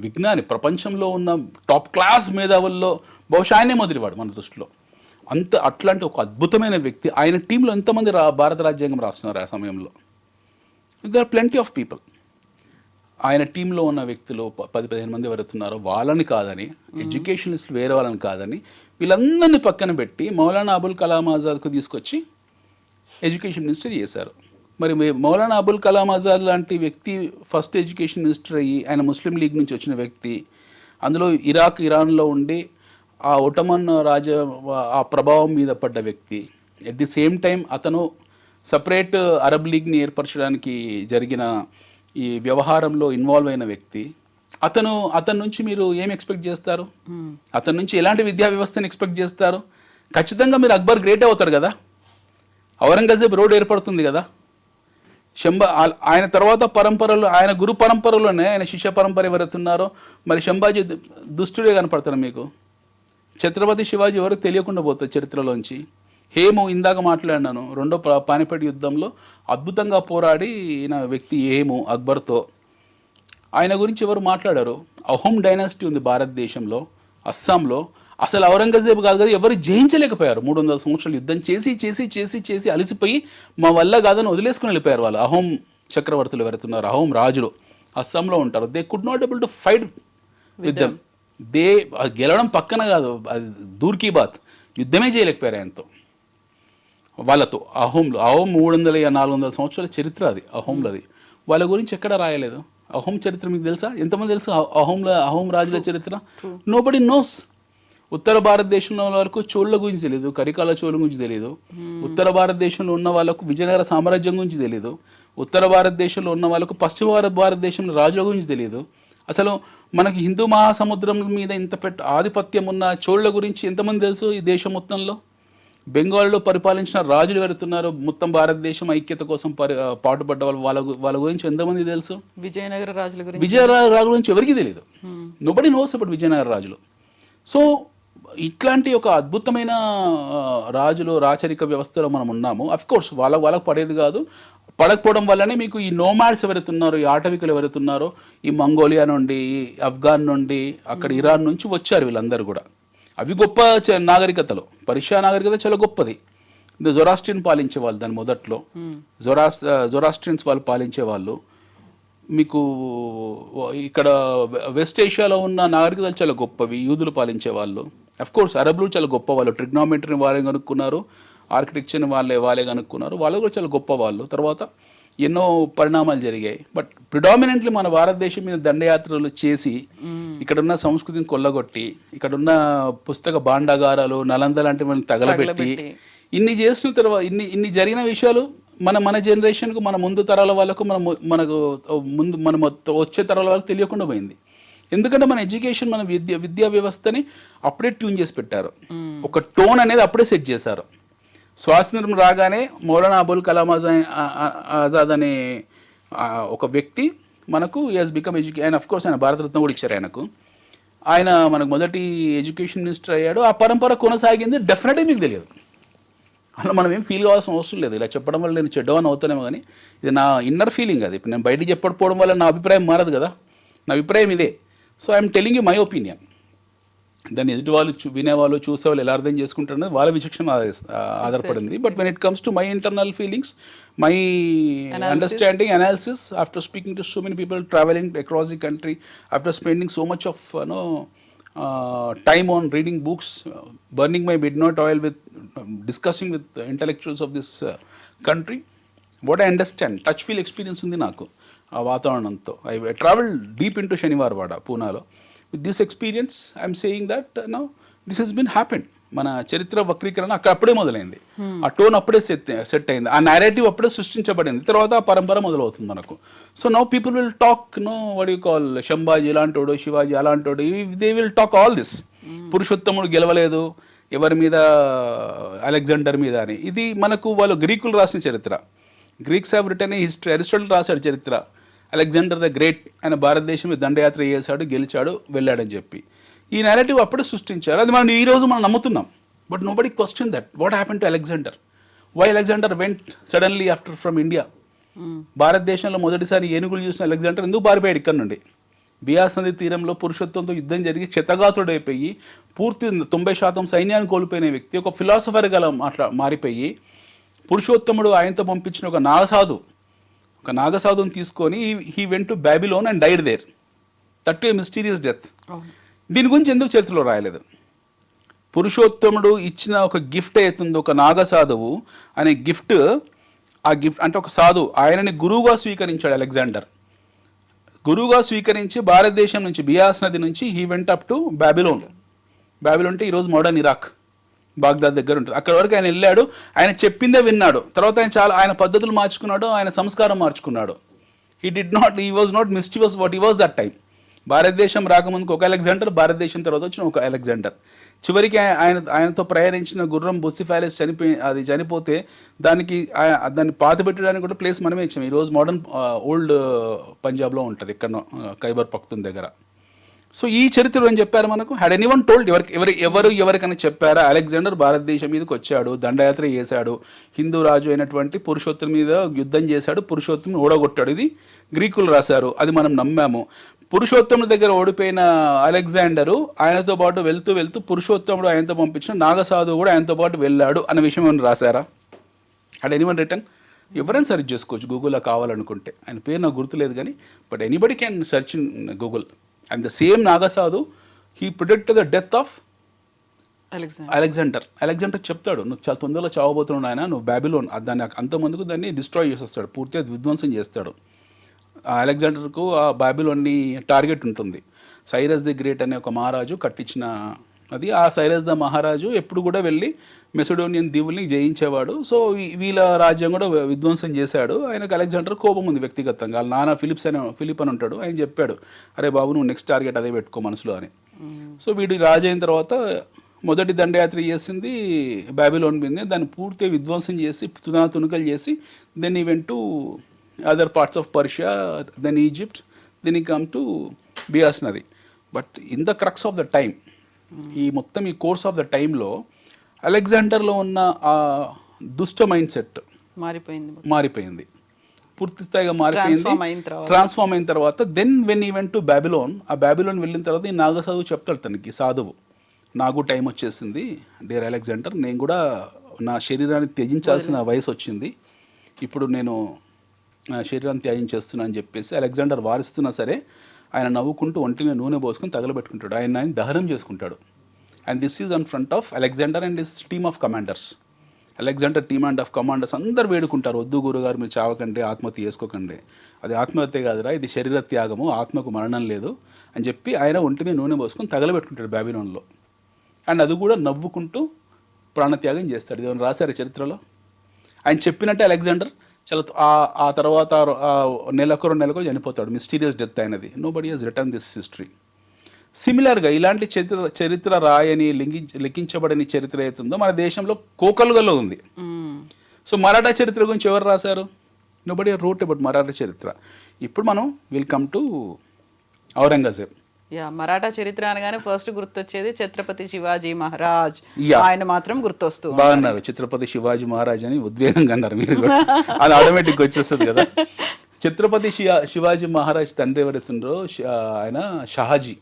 విజ్ఞాని, ప్రపంచంలో ఉన్న టాప్ క్లాస్ మేధావుల్లో బహుశా ఆయనే మొదటివాడు మన దృష్టిలో. అట్లాంటి ఒక అద్భుతమైన వ్యక్తి. ఆయన టీంలో ఎంతమంది భారత రాజ్యాంగం రాస్తున్నారు ఆ సమయంలో? There are plenty of people. ఆయన టీంలో ఉన్న వ్యక్తులు 10-15 మంది ఎవరుతున్నారో వాళ్ళని కాదని, ఎడ్యుకేషనిస్ట్ వేరే వాళ్ళని కాదని, వీళ్ళందరినీ పక్కన పెట్టి మౌలానా అబుల్ కలాం ఆజాద్కు తీసుకొచ్చి ఎడ్యుకేషన్ మినిస్టర్ చేశారు. మరి మౌలానా అబుల్ కలాం ఆజాద్ లాంటి వ్యక్తి ఫస్ట్ ఎడ్యుకేషన్ మినిస్టర్ అయ్యి, ఆయన ముస్లిం లీగ్ నుంచి వచ్చిన వ్యక్తి, అందులో ఇరాన్లో ఉండి ఆ ఒటమన్ ఆ ప్రభావం మీద పడ్డ వ్యక్తి. ఎట్ ది సేమ్ టైం అతను సపరేట్ అరబ్ లీగ్ని ఏర్పరచడానికి జరిగిన ఈ వ్యవహారంలో ఇన్వాల్వ్ అయిన వ్యక్తి. అతని నుంచి మీరు ఏం ఎక్స్పెక్ట్ చేస్తారు? అతని నుంచి ఎలాంటి విద్యా వ్యవస్థను ఎక్స్పెక్ట్ చేస్తారు? ఖచ్చితంగా మీరు అక్బర్ గ్రేట్ అవుతారు కదా, ఔరంగజేబ్ రోడ్ ఏర్పడుతుంది కదా. ఆయన తర్వాత పరంపరలు, ఆయన గురు పరంపరలోనే ఆయన శిష్య పరంపర ఎవరైతున్నారో మరి శంభాజీ దుష్టుడే కనపడతారు మీకు. ఛత్రపతి శివాజీ ఎవరికి తెలియకుండా పోతుంది చరిత్రలోంచి. హేము ఇందాక మాట్లాడినాను, రెండో పానిపట్ యుద్ధంలో అద్భుతంగా పోరాడిన వ్యక్తి హేము అక్బర్తో. ఆయన గురించి ఎవరు మాట్లాడారు? అహోం డైనాసిటీ ఉంది భారతదేశంలో, అస్సాంలో. అసలు ఔరంగజేబు కాదు కదా, ఎవరు జయించలేకపోయారు. 300 సంవత్సరాలు యుద్ధం చేసి చేసి చేసి చేసి అలసిపోయి మా వల్ల కాదని వదిలేసుకుని వెళ్ళిపోయారు వాళ్ళు. అహోం చక్రవర్తులు ఎవరుతున్నారు, అహోం రాజులు అస్సాంలో ఉంటారు. They could not able to fight with them. గెలవడం పక్కన కాదు, అది దూర్కీ బాత్, యుద్ధమే చేయలేకపోయారు ఆయనతో వాళ్ళతో. అహోం 300-400 సంవత్సరాల చరిత్ర అది అహోంలది. వాళ్ళ గురించి ఎక్కడ రాయలేదు. అహోం చరిత్ర మీకు తెలుసా? ఎంతమంది తెలుసు అహోం రాజుల చరిత్ర? Nobody nose. ఉత్తర భారతదేశంలో వరకు చోళ్ళ గురించి తెలియదు, కరికాల చోళ గురించి తెలియదు. ఉత్తర భారతదేశంలో ఉన్న వాళ్ళకు విజయనగర సామ్రాజ్యం గురించి తెలియదు. ఉత్తర భారతదేశంలో ఉన్న వాళ్ళకు పశ్చిమ భారతదేశంలో రాజుల గురించి తెలియదు. అసలు మనకి హిందూ మహాసముద్రం మీద ఇంత ఆధిపత్యం ఉన్న చోళ్ళ గురించి ఎంతమంది తెలుసు ఈ దేశం మొత్తంలో? బెంగాల్లో పరిపాలించిన రాజులు ఎవరుతున్నారు, మొత్తం భారతదేశం ఐక్యత కోసం పాటుపడ్డ వాళ్ళ గురించి ఎంతమంది తెలుసు? విజయనగర రాజుల గురించి ఎవరికి తెలియదు. నోబడీ నోస్ అబౌట్ విజయనగర రాజులు. సో ఇట్లాంటి ఒక అద్భుతమైన రాజులు రాచరిక వ్యవస్థలో మనం ఉన్నాము. అఫ్ కోర్స్ వాళ్ళకు పడేది కాదు, పడకపోవడం వల్లనే మీకు ఈ నోమాడ్స్ ఎవరైతున్నారో, ఈ ఆటవికులు ఎవరైతున్నారో, ఈ మంగోలియా నుండి, ఆఫ్ఘాన్ నుండి, అక్కడ ఇరాన్ నుంచి వచ్చారు వీళ్ళందరూ కూడా. అవి గొప్ప నాగరికతలు. పర్షియా నాగరికత చాలా గొప్పది. జొరాస్ట్రియన్ పాలించే వాళ్ళు దాని మొదట్లో. జొరాస్ట్రియన్స్ వాళ్ళు పాలించే వాళ్ళు. మీకు ఇక్కడ వెస్ట్ ఏషియాలో ఉన్న నాగరికతలు చాలా గొప్పవి, యూదులు పాలించే వాళ్ళు. అఫ్ కోర్స్ అరబ్లు చాలా గొప్ప వాళ్ళు, ట్రిగ్నామెట్రీని వాళ్ళే కనుక్కున్నారు, ఆర్కిటెక్చర్ని వాళ్ళే కనుక్కున్నారు, వాళ్ళు కూడా చాలా గొప్ప వాళ్ళు. తర్వాత ఎన్నో పరిణామాలు జరిగాయి. బట్ ప్రిడామినెంట్లీ మన భారతదేశం మీద దండయాత్రలు చేసి ఇక్కడున్న సంస్కృతిని కొల్లగొట్టి, ఇక్కడున్న పుస్తక భాండాగారాలు, నలంద లాంటి వాళ్ళని తగలబెట్టి ఇన్ని చేసిన తర్వాత ఇన్ని జరిగిన విషయాలు మన జనరేషన్కు, మన ముందు తరాల వాళ్ళకు, మనకు వచ్చే తరాల వాళ్ళకు తెలియకుండా పోయింది. ఎందుకంటే మన ఎడ్యుకేషన్, మన విద్యా వ్యవస్థని అప్పుడే ట్యూన్ చేసి పెట్టారు. ఒక టోన్ అనేది అప్పుడే సెట్ చేశారు. స్వాతంత్రం రాగానే మౌలానా అబుల్ కలాం ఆజాద్ అనే ఒక వ్యక్తి మనకు హస్ బికమ్ ఆయన అఫ్ కోర్స్ ఆయన భారతరత్న కూడా ఇచ్చారు ఆయనకు. ఆయన మనకు మొదటి ఎడ్యుకేషన్ మినిస్టర్ అయ్యాడు. ఆ పరంపర కొనసాగింది. డెఫినెట్గా మీకు తెలియదు, అలా మనం ఏం ఫీల్ కావాల్సిన అవసరం లేదు. ఇలా చెప్పడం వల్ల నేను చెడ్డవని అవుతానేమో, కానీ ఇది నా ఇన్నర్ ఫీలింగ్. అది ఇప్పుడు నేను బయటికి చెప్పకపోవడం వల్ల నా అభిప్రాయం మారదు కదా. నా అభిప్రాయం ఇదే. So I'm telling you my opinion. దాన్ని ఎదుటి వాళ్ళు వినేవాళ్ళు, చూసేవాళ్ళు ఎలా అర్థం చేసుకుంటారనేది వాళ్ళ విచక్షణ ఆధారపడింది. But when it comes to my internal feelings, my understanding, analysis, after speaking to so many people, travelling across the country, after spending so much of time on reading books, burning my midnight oil with discussing with intellectuals of this country, what I understand, touch feel experience undi naku aa vaatavananto. I traveled deep into Shaniwarwada, Punalo. With this experience I am saying that now this has been happened. మన చరిత్ర వక్రీకరణ అప్పుడే మొదలైంది. ఆ tone అప్పుడే set అయింది, ఆ narrative అప్పుడే సృష్టించబడింది. తర్వాత ఆ పరంపర మొదలవుతుంది మనకు. So now people will talk, no what you call, Sambhaji ఇలాంటోడు, శివాజీ అలాంటోడు, they will talk all this. పురుషోత్తముడు గెలవలేదు, ఎవరి మీద, అలెగ్జాండర్ మీద అని. ఇది మనకు వాళ్ళు గ్రీకులు రాసిన చరిత్ర. Greeks have return history. Aristotle రాశాడు చరిత్ర, అలెగ్జాండర్ ద గ్రేట్ ఆయన భారతదేశం మీద దండయాత్ర చేశాడు, గెలిచాడు, వెళ్ళాడని చెప్పి. ఈ నేరేటివ్ అప్పుడే సృష్టించారు. అది మనం ఈరోజు మనం నమ్ముతున్నాం. But nobody question that what happen to Alexander, why Alexander went suddenly after from India. భారతదేశంలో మొదటిసారి ఏనుగులు చూసిన అలెగ్జాండర్ ఎందుకు పారిపోయాడు ఇక్కడ నుండి? బియాస్ నది తీరంలో పురుషోత్తంతో యుద్ధం జరిగి క్షతగాత్రుడైపోయి పూర్తి 90% సైన్యాన్ని కోల్పోయిన వ్యక్తి ఒక ఫిలాసఫర్ గల మారిపోయి, పురుషోత్తముడు ఆయనతో పంపించిన ఒక నాగసాధుని తీసుకొని he went to Babylon and died there. That a mysterious death. దీని గురించి ఎందుకు చరిత్రలో రాయలేదు? పురుషోత్తముడు ఇచ్చిన ఒక గిఫ్ట్ అవుతుంది, ఒక నాగసాధువు అనే గిఫ్ట్. ఆ గిఫ్ట్ అంటే ఒక సాధువు ఆయనని గురువుగా స్వీకరించాడు అలెగ్జాండర్. గురువుగా స్వీకరించి భారతదేశం నుంచి బియాస్ నది నుంచి he went up to Babylon. Babylon అంటే ఈరోజు మోడర్న్ ఇరాక్, బాగ్దాద్ దగ్గర ఉంటుంది. అక్కడ వరకు ఆయన వెళ్ళాడు, ఆయన చెప్పిందే విన్నాడు. తర్వాత ఆయన పద్ధతులు మార్చుకున్నాడు, ఆయన సంస్కారం మార్చుకున్నాడు. He was not mischievous what he was that time. భారతదేశం రాకముందుకు ఒక అలెగ్జాండర్, భారతదేశం తర్వాత వచ్చిన ఒక అలెగ్జాండర్. చివరికి ఆయనతో ప్రయాణించిన గుర్రం బుసిఫాలిస్ చనిపోతే దాన్ని పాత పెట్టడానికి కూడా ప్లేస్ మనమే ఇచ్చాం. ఈరోజు మోడర్న్ ఓల్డ్ పంజాబ్లో ఉంటుంది, ఇక్కడ ఖైబర్ పఖ్తూన్ దగ్గర. సో ఈ చరిత్రలో ఏం చెప్పారు మనకు? Had anyone told? ఎవరికైనా చెప్పారా అలెగ్జాండర్ భారతదేశం మీదకి వచ్చాడు, దండయాత్ర చేశాడు, హిందూ రాజు అయినటువంటి పురుషోత్తం మీద యుద్ధం చేశాడు, పురుషోత్తం ఓడగొట్టాడు? ఇది గ్రీకులు రాశారు, అది మనం నమ్మాము. పురుషోత్తముడి దగ్గర ఓడిపోయిన అలెగ్జాండరు ఆయనతో పాటు వెళ్తూ పురుషోత్తముడు ఆయనతో పంపించిన నాగసాధువు కూడా ఆయనతో పాటు వెళ్ళాడు అన్న విషయం ఏమైనా రాశారా? Had anyone return? ఎవరైనా సెర్చ్ చేసుకోవచ్చు గూగుల్లో కావాలనుకుంటే. ఆయన పేరు నాకు గుర్తులేదు కానీ, but anybody can search in Google. And the same Naga sadhu he predicted the death of Alexander. Alexander చెప్తాడు, నువ్వు చాలా తొందరలో చావబోతున్నావు ఆయన, నువ్వు బాబిలోన్ దాన్ని అంతమందుకు దాన్ని డిస్ట్రాయ్ చేసేస్తాడు, పూర్తిగా విధ్వంసం చేస్తాడు. అలెగ్జాండర్కు ఆ బాబిలోన్ని టార్గెట్ ఉంటుంది. సైరస్ ది గ్రేట్ అనే ఒక మహారాజు కట్టించిన అది. ఆ సైరస్ ద మహారాజు ఎప్పుడు కూడా వెళ్ళి మెసిడోనియన్ దీవుల్ని జయించేవాడు. సో వీళ్ళ రాజ్యం కూడా విధ్వంసం చేశాడు. ఆయనకు అలెగ్జాండర్ కోపం ఉంది వ్యక్తిగతంగా. వాళ్ళ నాన్న ఫిలిప్ అని ఉంటాడు. ఆయన చెప్పాడు, అరే బాబు నువ్వు నెక్స్ట్ టార్గెట్ అదే పెట్టుకో మనసులో అని. సో వీడు రాజు అయిన తర్వాత మొదటి దండయాత్ర చేసింది బాబిలోన్ మీదనే. దాన్ని పూర్తిగా విధ్వంసం చేసి తునకలు చేసి then he went to other parts of Persia, then Egypt, then he come to Beas నది. But in the crux of the time, ఈ కోర్స్ ఆఫ్ ద టైంలో అలెగ్జాండర్లో ఉన్న ఆ దుష్ట మైండ్ సెట్ మారిపోయింది, పూర్తి స్థాయిగా మారిపోయింది. ట్రాన్స్ఫార్మ్ అయిన తర్వాత దెన్ వెన్ ఈ వెంట్ టు బాబిలోన్, ఆ బాబిలోన్ వెళ్ళిన తర్వాత ఈ నాగసాధువు చెప్తాడు తనకి, సాధువు, నాకు టైం వచ్చేసింది డియర్ అలెగ్జాండర్, నేను కూడా నా శరీరాన్ని త్యజించాల్సిన వయసు వచ్చింది, ఇప్పుడు నేను నా శరీరాన్ని త్యాగం చేస్తున్నా అని చెప్పేసి అలెగ్జాండర్ వారిస్తున్నా సరే ఆయన నవ్వుకుంటూ ఒంటి మీద నూనె పోసుకొని తగలబెట్టుకుంటాడు, ఆయన దహనం చేసుకుంటాడు. And this is on front of Alexander and his team of commanders. Alexander team and of commanders అందరు వేడుకుంటారు, వద్దు గురుగారు మీరు చావకండి, ఆత్మహత్య చేసుకోకండి, అది ఆత్మహత్య కాదురా, ఇది శరీర త్యాగము, ఆత్మకు మరణం లేదు అని చెప్పి ఆయన ఒంటి మీద నూనె పోసుకొని తగలబెట్టుకుంటాడు బాబిలోన్లో. అండ్ అది కూడా నవ్వుకుంటూ ప్రాణత్యాగం చేస్తాడు. ఇది రాశారు చరిత్రలో. ఆయన చెప్పినట్టే అలెగ్జాండర్ చాలా ఆ తర్వాత నెలకో 2 నెలకో చనిపోతాడు. మిస్టీరియస్ డెత్ అయినది. Nobody has return this history. సిమిలర్గా ఇలాంటి చరిత్ర రాయని లిఖించబడని చరిత్ర అవుతుందో మన దేశంలో కోకలుగలో ఉంది. సో మరాఠా చరిత్ర గురించి ఎవరు రాశారు? Nobody wrote about Maratha చరిత్ర. ఇప్పుడు మనం will come to Aurangzeb. Maratha చరిత్ర అనగానే ఫస్ట్ గుర్తొచ్చేది ఛత్రపతి శివాజీ మహారాజ్. ఆయన మాత్రం గుర్తొస్తూ బాగున్నారు, ఛత్రపతి శివాజీ మహారాజ్ అని ఉద్వేగంగా అన్నారు మీరు కూడా. అది ఆటోమేటిక్ వచ్చేస్తుంది కదా. ఛత్రపతి శివాజీ మహారాజ్ తండ్రి ఎవరైతుండ్రో ఆయన షహాజీ.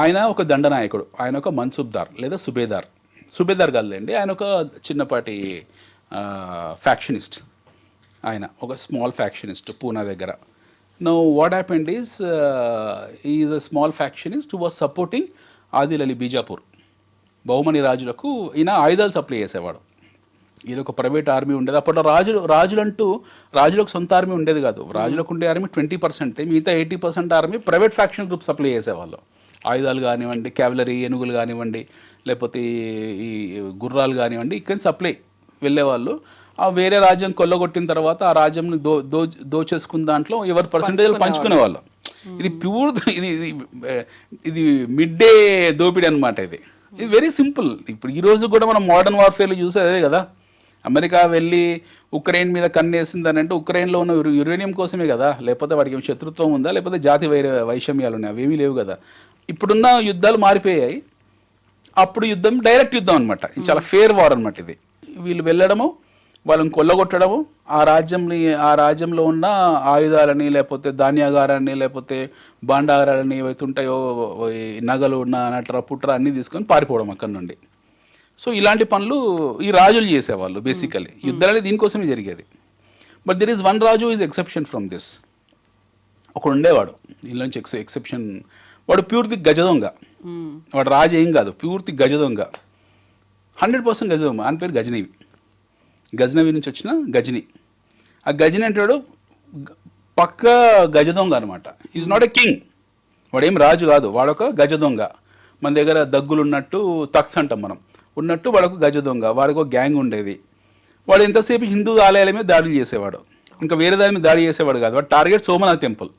ఆయన ఒక దండనాయకుడు, ఆయన ఒక మన్సూబ్దార్ లేదా సుబేదార్ కాదులేండి, ఆయన ఒక చిన్నపాటి ఫ్యాక్షనిస్ట్. ఆయన ఒక స్మాల్ ఫ్యాక్షనిస్ట్ పూనా దగ్గర. Now what happened is he is a small factionist who was supporting Adil Ali Bijapur. Bahmani రాజులకు ఈయన ఆయుధాలు సప్లై చేసేవాడు. ఇది ఒక ప్రైవేట్ ఆర్మీ ఉండేది అప్పట్లో. రాజులకు సొంత ఆర్మీ ఉండేది కాదు. రాజులకు ఉండే ఆర్మీ 20%, మిగతా 80% army private faction group supply చేసేవాళ్ళు. ఆయుధాలు కానివ్వండి, క్యావలరీ ఏనుగులు కానివ్వండి, లేకపోతే ఈ గుర్రాలు కానివ్వండి, ఇక్కడ సప్లై వెళ్ళేవాళ్ళు. ఆ వేరే రాజ్యం కొల్లగొట్టిన తర్వాత ఆ రాజ్యంని దోచేసుకున్న దాంట్లో ఎవరి పర్సంటేజ్ పంచుకునేవాళ్ళు. ఇది ప్యూర్ ఇది మిడ్ డే దోపిడీ అనమాట. ఇది ఇది వెరీ సింపుల్. ఇప్పుడు ఈ రోజు కూడా మనం మోడర్న్ వార్ఫేర్లో చూసేదే కదా, అమెరికా వెళ్ళి ఉక్రెయిన్ మీద కన్నేసింది అని అంటే ఉక్రెయిన్లో ఉన్న యురేనియం కోసమే కదా, లేకపోతే వాడికి ఏమి శత్రుత్వం ఉందా, లేకపోతే జాతి వైషమ్యాలు ఉన్నాయి, అవేమీ లేవు కదా. ఇప్పుడున్న యుద్ధాలు మారిపోయాయి. అప్పుడు యుద్ధం డైరెక్ట్ యుద్ధం అనమాట, ఇది చాలా ఫేర్ వార్ అనమాట. ఇది వీళ్ళు వెళ్ళడము, వాళ్ళని కొల్లగొట్టడము, ఆ రాజ్యంలో ఉన్న ఆయుధాలని, లేకపోతే ధాన్యాగారాన్ని, లేకపోతే భాండాగారాలని ఏవైతే ఉంటాయో నగలు నట్ర పుట్ర అన్నీ తీసుకొని పారిపోవడం అక్కడ నుండి. సో ఇలాంటి పనులు ఈ రాజులు చేసేవాళ్ళు బేసికలీ. యుద్ధాలు దీనికోసమే జరిగేది. But there is one Raju is exception from this. ఒకడు ఉండేవాడు వీళ్ళ నుంచి ఎక్సెప్షన్. వాడు పూర్తి గజదొంగ. వాడు రాజు ఏం కాదు, పూర్తి గజదొంగ, 100% గజదొంగ. ఆయన పేరు గజనీవి. గజనవి నుంచి వచ్చిన గజని. ఆ గజని అంటాడు పక్క గజదొంగ అనమాట. Is not a king. వాడేం రాజు కాదు, వాడొక గజదొంగ. మన దగ్గర దగ్గులు ఉన్నట్టు తక్స్ అంటాం మనం ఉన్నట్టు, వాడొక గజదొంగ. వాడికి ఒక గ్యాంగ్ ఉండేది. వాడు ఎంతసేపు హిందూ ఆలయాల మీద దాడులు చేసేవాడు, ఇంకా వేరే దాని మీద దాడి చేసేవాడు కాదు. వాడు టార్గెట్ సోమనాథ్ టెంపుల్.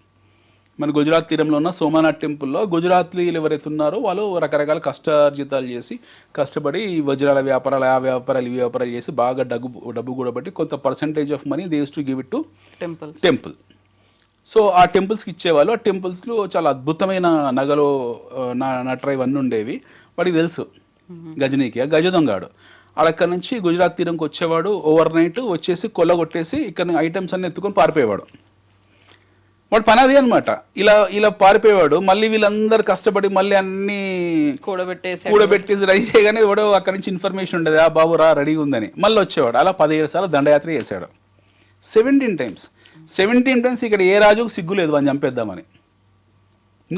మన గుజరాత్ తీరంలో ఉన్న సోమనాథ్ టెంపుల్లో గుజరాత్లీలు ఎవరైతే ఉన్నారో వాళ్ళు రకరకాల కష్టార్జితాలు చేసి కష్టపడి వజ్రాల వ్యాపారాలు, ఆ వ్యాపారాలు, ఈ వ్యాపారాలు చేసి బాగా డబ్బు కూడబట్టి కొంత percentage of money they use to give it to temple. So ఆ టెంపుల్స్కి ఇచ్చేవాళ్ళు. ఆ టెంపుల్స్లో చాలా అద్భుతమైన నగలు నట్ర ఇవన్నీ ఉండేవి. వాడికి తెలుసు గజనీకి, ఆ గజదొంగాడు. అక్కడ నుంచి గుజరాత్ తీరంకి వచ్చేవాడు, ఓవర్ నైట్ వచ్చేసి కొల్లగొట్టేసి ఇక్కడ ఐటమ్స్ అన్ని ఎత్తుకొని పారిపోయేవాడు. వాడు పని అదే అనమాట. ఇలా పారిపోయేవాడు. మళ్ళీ వీళ్ళందరూ కష్టపడి మళ్ళీ అన్ని కూడబెట్టేసి రెడీ చేయగానే వాడు అక్కడి నుంచి ఇన్ఫర్మేషన్ ఉండేది, ఆ బాబు రా రెడీగా ఉందని. మళ్ళీ వచ్చేవాడు. అలా 17 సార్లు దండయాత్ర చేశాడు. 17 టైమ్స్. ఇక్కడ ఏ రాజుకు సిగ్గు లేదు వాడిని చంపేద్దామని.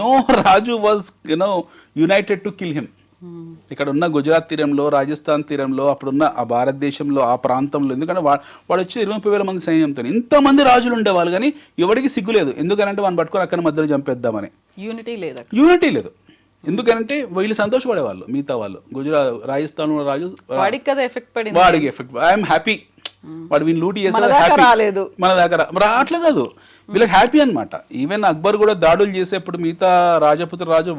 నో రాజు was united to kill him. ఇక్కడ ఉన్న గుజరాత్ తీరంలో, రాజస్థాన్ తీరంలో, అప్పుడున్న ఆ భారతదేశంలో ఆ ప్రాంతంలో, ఎందుకంటే వాడు వచ్చి 20,000 మంది సైన్యంతో ఇంతమంది రాజులు ఉండేవాళ్ళు, కానీ ఎవరికి సిగ్గు లేదు. ఎందుకంటే వాడిని పట్టుకొని అక్కడ మధ్యలో చంపేద్దామని. యూనిటీ లేదు. ఎందుకంటే వీళ్ళు సంతోషపడేవాళ్ళు మిగతా వాళ్ళు. రాజస్థాన్ రాజు వాడికి ఎఫెక్ట్. ఐఎమ్ హ్యాపీ, వాడు వీళ్ళు లూటీ చేసి మన దగ్గర అట్లా కాదు, వీళ్ళకి హ్యాపీ అనమాట. ఈవెన్ అక్బర్ కూడా దాడులు చేసేప్పుడు మిగతా రాజపుత్ర రాజు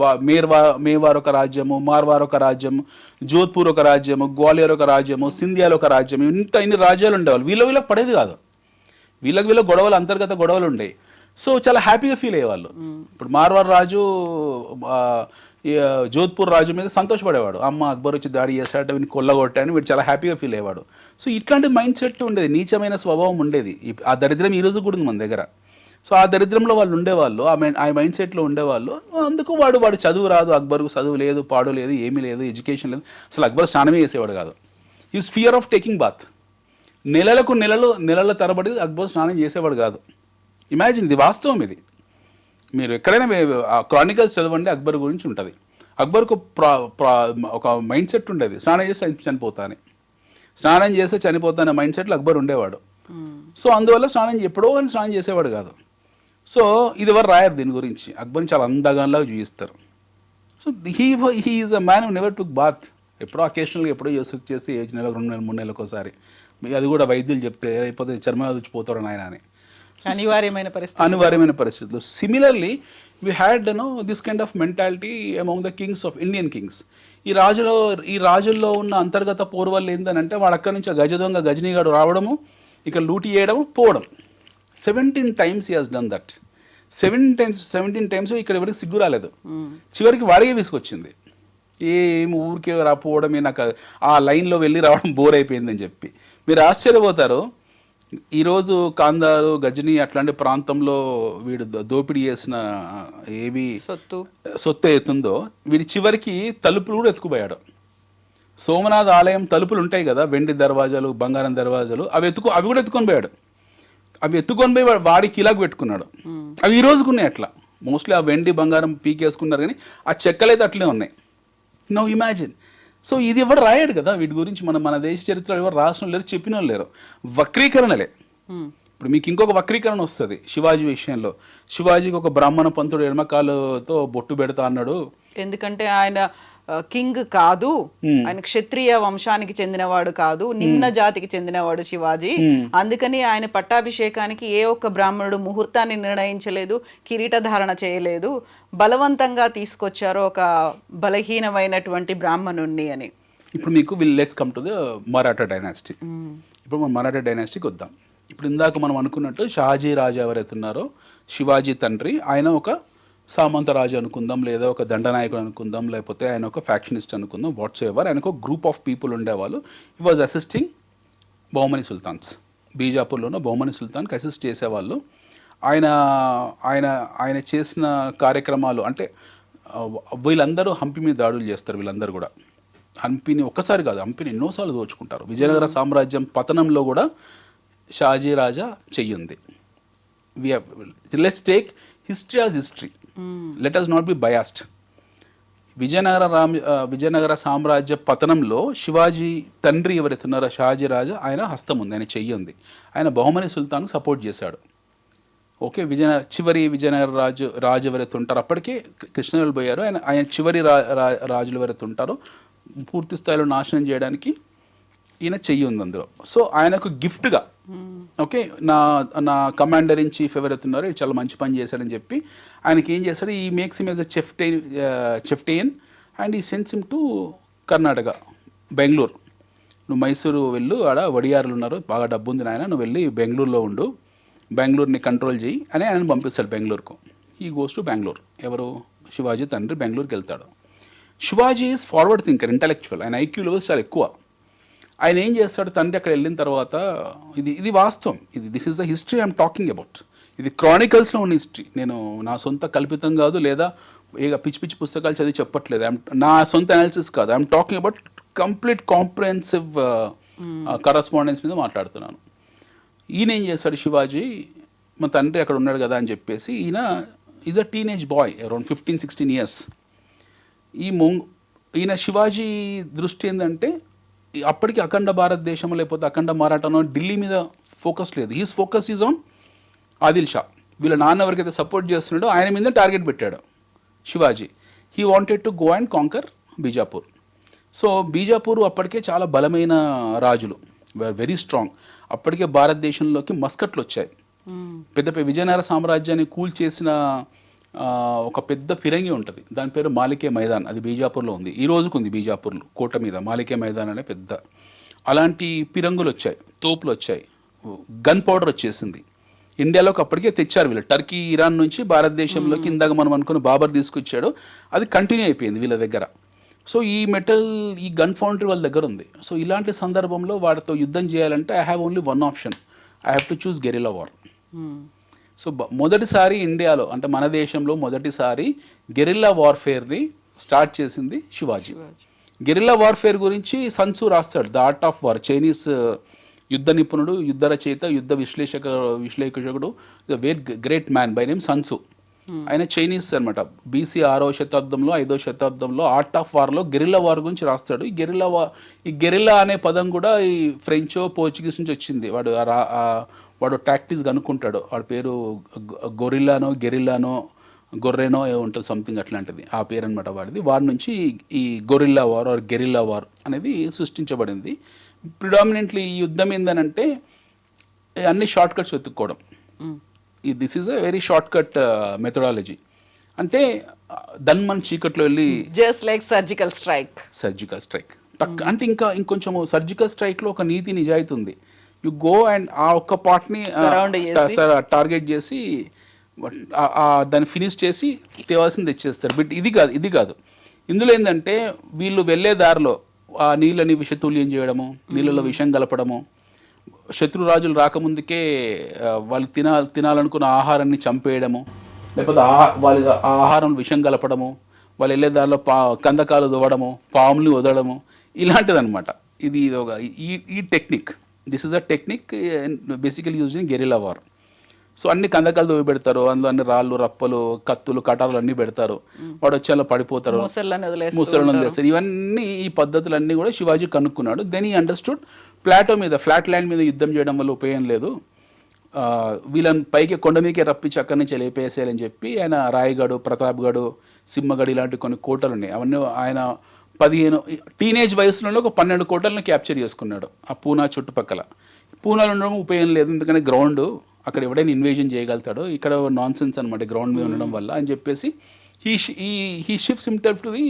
మేవార్ ఒక రాజ్యము, మార్వార్ ఒక రాజ్యము, జోధ్పూర్ ఒక రాజ్యము, గ్వాలియర్ ఒక రాజ్యము, సింధియాలో ఒక రాజ్యము, ఇన్ని రాజ్యాలు ఉండేవాళ్ళు. వీళ్ళకి పడేది కాదు. వీళ్ళ గొడవలు, అంతర్గత గొడవలు ఉండేవి. సో చాలా హ్యాపీగా ఫీల్ అయ్యేవాళ్ళు. ఇప్పుడు మార్వార్ రాజు జోధ్పూర్ రాజు మీద సంతోషపడేవాడు. అమ్మ అక్బర్ వచ్చి దాడి చేశాడు, వీడిని కొల్లగొట్టాను, వీడు చాలా హ్యాపీగా ఫీల్ అయ్యేవాడు. సో ఇట్లాంటి మైండ్ సెట్ ఉండేది, నీచమైన స్వభావం ఉండేది. ఆ దరిద్రం ఈ రోజు కూడా ఉంది మన దగ్గర. సో ఆ దరిద్రంలో వాళ్ళు ఉండేవాళ్ళు, ఆ మైండ్ సెట్లో ఉండేవాళ్ళు. అందుకు వాడు చదువు రాదు, అక్బర్కు చదువు లేదు, పాడు లేదు, ఏమీ లేదు, ఎడ్యుకేషన్ లేదు. అసలు అక్బర్ స్నానమే చేసేవాడు కాదు. Is fear of taking bath. నెలల తరబడి అక్బర్ స్నానం చేసేవాడు కాదు. ఇమాజిన్, ఇది వాస్తవం. ఇది మీరు ఎక్కడైనా క్రానికల్స్ చదవండి, అక్బర్ గురించి ఉంటుంది. అక్బర్కు ఒక మైండ్ సెట్ ఉండేది, స్నానం చేస్తే చనిపోతాను, స్నానం చేస్తే చనిపోతానే మైండ్ సెట్లో అక్బర్ ఉండేవాడు. సో అందువల్ల ఎప్పుడో అని స్నానం చేసేవాడు కాదు. సో ఇది ఎవరు రాయరు దీని గురించి. అక్బర్ని చాలా అందగాలాగా చూపిస్తారు. So he is a man who never took bath. ఎప్పుడో అకేషనల్గా ఎప్పుడో చేసి 1 నెల 2 నెలలు 3 నెలలకు ఒకసారి, అది కూడా వైద్యులు చెప్తే అయిపోతే చర్మ వచ్చిపోతాడు ఆయన అని. అనివార్యమైన పరిస్థితులు. Similarly we had this kind of mentality among the Kings of Indian Kings. ఈ రాజుల్లో ఉన్న అంతర్గత పోర్వల్ ఏంటంటే వాడు అక్కడి నుంచి గజదొంగ గజనీగాడు రావడము, ఇక్కడ లూటీ చేయడం, పోవడం. 17 times he has done that. 17 times ఇక్కడ ఎవరికి సిగ్గు రాలేదు. చివరికి వాడికే విసుకొచ్చింది. ఊరికే రాపోవడమే, నాకు ఆ లైన్లో వెళ్ళి రావడం బోర్ అయిపోయిందని చెప్పి. మీరు ఆశ్చర్యపోతారు, ఈరోజు కాందారు, గజని అట్లాంటి ప్రాంతంలో వీడు దోపిడీ చేసిన ఏవి సొత్తు అవుతుందో, వీడి చివరికి తలుపులు కూడా ఎత్తుకుపోయాడు. సోమనాథ్ ఆలయం తలుపులు ఉంటాయి కదా, వెండి దర్వాజాలు, బంగారం దర్వాజాలు, అవి కూడా ఎత్తుకొని పోయాడు. అవి ఎత్తుకొని పోయి వాడికి ఇలాగ పెట్టుకున్నాడు. అవి ఈ రోజుకున్నాయి అట్లా. మోస్ట్లీ ఆ వెండి బంగారం పీకేసుకున్నారు, కానీ ఆ చెక్కలు అయితే అట్లే ఉన్నాయి. No imagine. సో ఇది ఎవరు రాయాడు కదా వీటి గురించి. మన దేశ చరిత్ర ఎవరు రాసిన లేరు, చెప్పిన వాళ్ళు లేరు. వక్రీకరణలే. ఇప్పుడు మీకు ఇంకొక వక్రీకరణ వస్తుంది శివాజీ విషయంలో. శివాజీకి ఒక బ్రాహ్మణ పంతుడు ఎడమకాలుతో బొట్టు పెడతా అన్నాడు. ఎందుకంటే ఆయన కింగ్ కాదు, ఆయన క్షత్రియ వంశానికి చెందినవాడు కాదు, నిమ్న జాతికి చెందినవాడు శివాజీ. అందుకని ఆయన పట్టాభిషేకానికి ఏ ఒక్క బ్రాహ్మణుడు ముహూర్తాన్ని నిర్ణయించలేదు, కిరీట ధారణ చేయలేదు, బలవంతంగా తీసుకొచ్చారు ఒక బలహీనమైనటువంటి బ్రాహ్మణుణ్ణి అని. ఇప్పుడు మీకు let's come to the Maratha dynasty. ఇప్పుడు మనం మరాఠా డైనాసిటీకి వద్దాం. ఇప్పుడు ఇందాక మనం అనుకున్నట్టు షాజీ రాజా ఎవరైతే ఉన్నారో శివాజీ తండ్రి, ఆయన ఒక సామంత రాజు అనుకుందాం, లేదా ఒక దండనాయకుడు అనుకుందాం, లేకపోతే ఆయన ఒక ఫ్యాక్షనిస్ట్ అనుకుందాం, వాట్స్ ఎవర్, ఆయన ఒక గ్రూప్ ఆఫ్ పీపుల్ ఉండేవాళ్ళు. He was assisting Bahmani sultans. బీజాపూర్లోనూ బహుమని సుల్తాన్కి అసిస్ట్ చేసేవాళ్ళు. ఆయన ఆయన ఆయన చేసిన కార్యక్రమాలు అంటే వీళ్ళందరూ హంపి మీద దాడులు చేస్తారు. వీళ్ళందరూ కూడా హంపిని ఒక్కసారి కాదు, హంపిని ఎన్నోసార్లు దోచుకుంటారు. విజయనగర సామ్రాజ్యం పతనంలో కూడా షాజీ రాజా చెయ్యింది. Let's take history as history, let us not be biased. Vijayanagara సామ్రాజ్య పతనంలో శివాజీ తండ్రి ఎవరైతే ఉన్నారో షాజీ రాజా, ఆయన హస్తం ఉంది, ఆయన చెయ్యి ఉంది. ఆయన బహుమని సుల్తాన్కు సపోర్ట్ చేశాడు. ఓకే, చివరి విజయనగర రాజు ఎవరైతే ఉంటారో, అప్పటికే కృష్ణదేవులు పోయారు, ఆయన చివరి రాజులు ఎవరైతే ఉంటారో పూర్తి స్థాయిలో నాశనం చేయడానికి ఈయన చెయ్యి ఉంది అందులో. సో ఆయనకు గిఫ్ట్గా, ఓకే, నా కమాండర్ ఇన్ చీఫ్ ఎవరైతే ఉన్నారో చాలా మంచి పని చేశాడని చెప్పి ఆయనకి ఏం చేశాడు, he makes him as a chieftain and he sends him to Karnataka, Bengaluru. నువ్వు మైసూరు వెళ్ళు, ఆడ వడియారులు ఉన్నారు, బాగా డబ్బు ఉంది నాయన, నువ్వు వెళ్ళి బెంగళూరులో ఉండు, బెంగళూరుని కంట్రోల్ చేయి అని ఆయన పంపిస్తాడు బెంగళూరుకు. ఈ గోస్ టు బెంగళూరు. ఎవరు? శివాజీ తండ్రి బెంగళూరుకి వెళ్తాడు. Shivaji is forward thinker, intellectual, ఆయన ఐక్యూ లెవెల్స్ చాలా ఎక్కువ. ఆయన ఏం చేస్తాడు, తండ్రి అక్కడ వెళ్ళిన తర్వాత, ఇది వాస్తవం, this is the history I'm talking about, ఇది క్రానికల్స్లో ఉన్న హిస్టరీ, నేను నా సొంత కల్పితం కాదు, లేదా పిచ్చి పిచ్చి పుస్తకాలు చదివి చెప్పట్లేదు, నా సొంత అనాలిసిస్ కాదు, I'm talking about complete comprehensive correspondence మీద మాట్లాడుతున్నాను. ఈయన ఏం చేస్తాడు, శివాజీ మా తండ్రి అక్కడ ఉన్నాడు కదా అని చెప్పేసి, is a teenage boy around 15-16 years. ఈయన శివాజీ దృష్టి ఏంటంటే అప్పటికి అఖండ భారతదేశం లేకపోతే అఖండ మరాఠానో ఢిల్లీ మీద ఫోకస్ లేదు. He's focus is on Adil Shah. వీళ్ళ నాన్న ఎవరికైతే సపోర్ట్ చేస్తున్నాడో ఆయన మీద టార్గెట్ పెట్టాడు Shivaji. He wanted to go and conquer Bijapur. So Bijapur అప్పటికే చాలా బలమైన రాజులు, వెరీ స్ట్రాంగ్. అప్పటికే భారతదేశంలోకి మస్కట్లు వచ్చాయి. పెద్ద విజయనగర సామ్రాజ్యాన్ని కూల్చేసిన ఒక పెద్ద ఫిరంగి ఉంటుంది, దాని పేరు మాలికే మైదాన్. అది బీజాపూర్లో ఉంది, ఈ రోజుకు ఉంది బీజాపూర్లో కోట మీద మాలికే మైదాన్ అనే పెద్ద. అలాంటి పిరంగులు వచ్చాయి, తోపులు వచ్చాయి, గన్ పౌడర్ వచ్చేసింది. ఇండియాలోకి అప్పటికే తెచ్చారు వీళ్ళు, టర్కీ ఇరాన్ నుంచి భారతదేశంలోకి. ఇందాక మనం అనుకున్న బాబర్ తీసుకొచ్చాడు, అది కంటిన్యూ అయిపోయింది వీళ్ళ దగ్గర. సో ఈ ఈ గన్ ఫౌండరీ వాళ్ళ దగ్గర ఉంది. సో ఇలాంటి సందర్భంలో వాడితో యుద్ధం చేయాలంటే I have only one option, I have to choose guerrilla war. So మొదటిసారి ఇండియాలో అంటే మన దేశంలో మొదటిసారి గెరిల్లా వార్ఫేర్ని స్టార్ట్ చేసింది శివాజీ. గెరిల్లా వార్ఫేర్ గురించి సన్సు రాస్తాడు, the art of war. Chinese యుద్ధ నిపుణుడు, యుద్ధ రచయిత, యుద్ధ విశ్లేషకుడు, very great man by name Sun Tzu. ఆయన చైనీస్ అనమాట. బీసీ 6వ శతాబ్దంలో 5వ శతాబ్దంలో ఆర్ట్ ఆఫ్ వార్లో గెరిల్లా వార్ గురించి రాస్తాడు. ఈ గెరిల్లా అనే పదం కూడా ఈ ఫ్రెంచో పోర్చుగీస్ నుంచి వచ్చింది. వాడు టాక్టిక్స్ కనుక్కుంటాడు, వాడి పేరు గొరిల్లానో గొర్రెనో ఉంటుంది, సంథింగ్ అట్లాంటిది ఆ పేరు అనమాట వాడిది. వాడి నుంచి ఈ gorilla war or guerrilla war అనేది సృష్టించబడింది. ప్రిడామినెంట్లీ ఈ యుద్ధం ఏందనంటే అన్ని షార్ట్ కట్స్ వెతుక్కోవడం. This is a very shortcut methodology. అంటే దన్మన్ చీకట్లో వెళ్ళి జస్ట్ లైక్ సర్జికల్ స్ట్రైక్ అంటే ఇంకొంచెం సర్జికల్ స్ట్రైక్లో ఒక నీతి నిజాయితీ ఉంది. యు గో అండ్ ఆ ఒక్క పార్ట్ని టార్గెట్ చేసి దాన్ని ఫినిష్ చేసి తేవాల్సింది తెచ్చేస్తారు. బట్ ఇది కాదు. ఇందులో ఏంటంటే వీళ్ళు వెళ్ళే దారిలో ఆ నీళ్ళని విషతుల్యం చేయడము, నీళ్ళలో విషం కలపడము, శత్రురాజులు రాకముందుకే వాళ్ళు తినాలనుకున్న ఆహారాన్ని చంపేయడము, లేకపోతే వాళ్ళ ఆహారం విషం కలపడము, వాళ్ళు వెళ్ళే దారిలో కందకాలు దువ్వడము, పాములు వదలడము, ఇలాంటిదన్నమాట. ఇది ఒక ఈ technique. This is a technique basically use in guerrilla war. So అన్ని కందకాలు తవ్వి పెడతారు, అందులో అన్ని రాళ్ళు, రప్పలు, కత్తులు, కటారులు అన్నీ పెడతారు. వాడు వచ్చి అలా పడిపోతారు, ముసళ్ళను వదిలేస్తారు. ఇవన్నీ ఈ పద్ధతులన్నీ కూడా శివాజీ కనుక్కున్నాడు. దెన్ ఈ అండర్స్టూడ్ ప్లాటో మీద, ఫ్లాట్ ల్యాండ్ మీద యుద్ధం చేయడం వల్ల ఉపయోగం లేదు, వీళ్ళని పైకి కొండ మీదకే రప్పించి అక్కడి నుంచి లేపేసేయాలని చెప్పి ఆయన రాయగఢ్, ప్రతాప్గఢ్, సింహగఢ్ ఇలాంటి కొన్ని కోటలు ఉన్నాయి. అవన్నీ ఆయన 15 టీనేజ్ వయసులోనే ఒక 12 కోటలను క్యాప్చర్ చేసుకున్నాడు ఆ పూనా చుట్టుపక్కల. పూనాలో ఉండడం ఉపయోగం లేదు, ఎందుకంటే గ్రౌండ్ అక్కడ ఎవడైనా ఇన్వేజన్ చేయగలుగుతాడు, ఇక్కడ నాన్ సెన్స్ అనమాట గ్రౌండ్ మీద ఉండడం వల్ల అని చెప్పేసి he shifts himself to the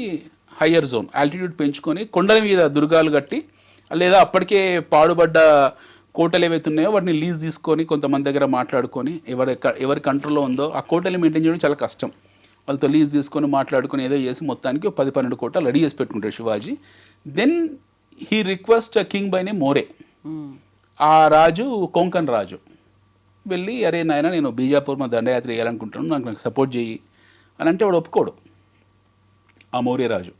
higher zone, altitude పెంచుకొని కొండల మీద దుర్గాలు కట్టి, లేదా అప్పటికే పాడుబడ్డ కోటలు ఏవైతే ఉన్నాయో వాటిని లీజ్ తీసుకొని కొంతమంది దగ్గర మాట్లాడుకొని ఎవరి కంట్రోల్లో ఉందో ఆ కోటలు మెయింటైన్ చేయడం చాలా కష్టం. వాళ్ళతో లీజ్ తీసుకొని మాట్లాడుకొని ఏదో చేసి మొత్తానికి 10-12 కోటలు రెడీ చేసి పెట్టుకుంటాడు Shivaji. Then he request king by name More. ఆ రాజు కొంకన్ రాజు వెళ్ళి, అరే నాయన నేను బీజాపూర్ మా దండయాత్ర వేయాలనుకుంటున్నాను, నాకు సపోర్ట్ చేయి అని అంటే వాడు ఒప్పుకోడు. ఆ మౌర్య రాజు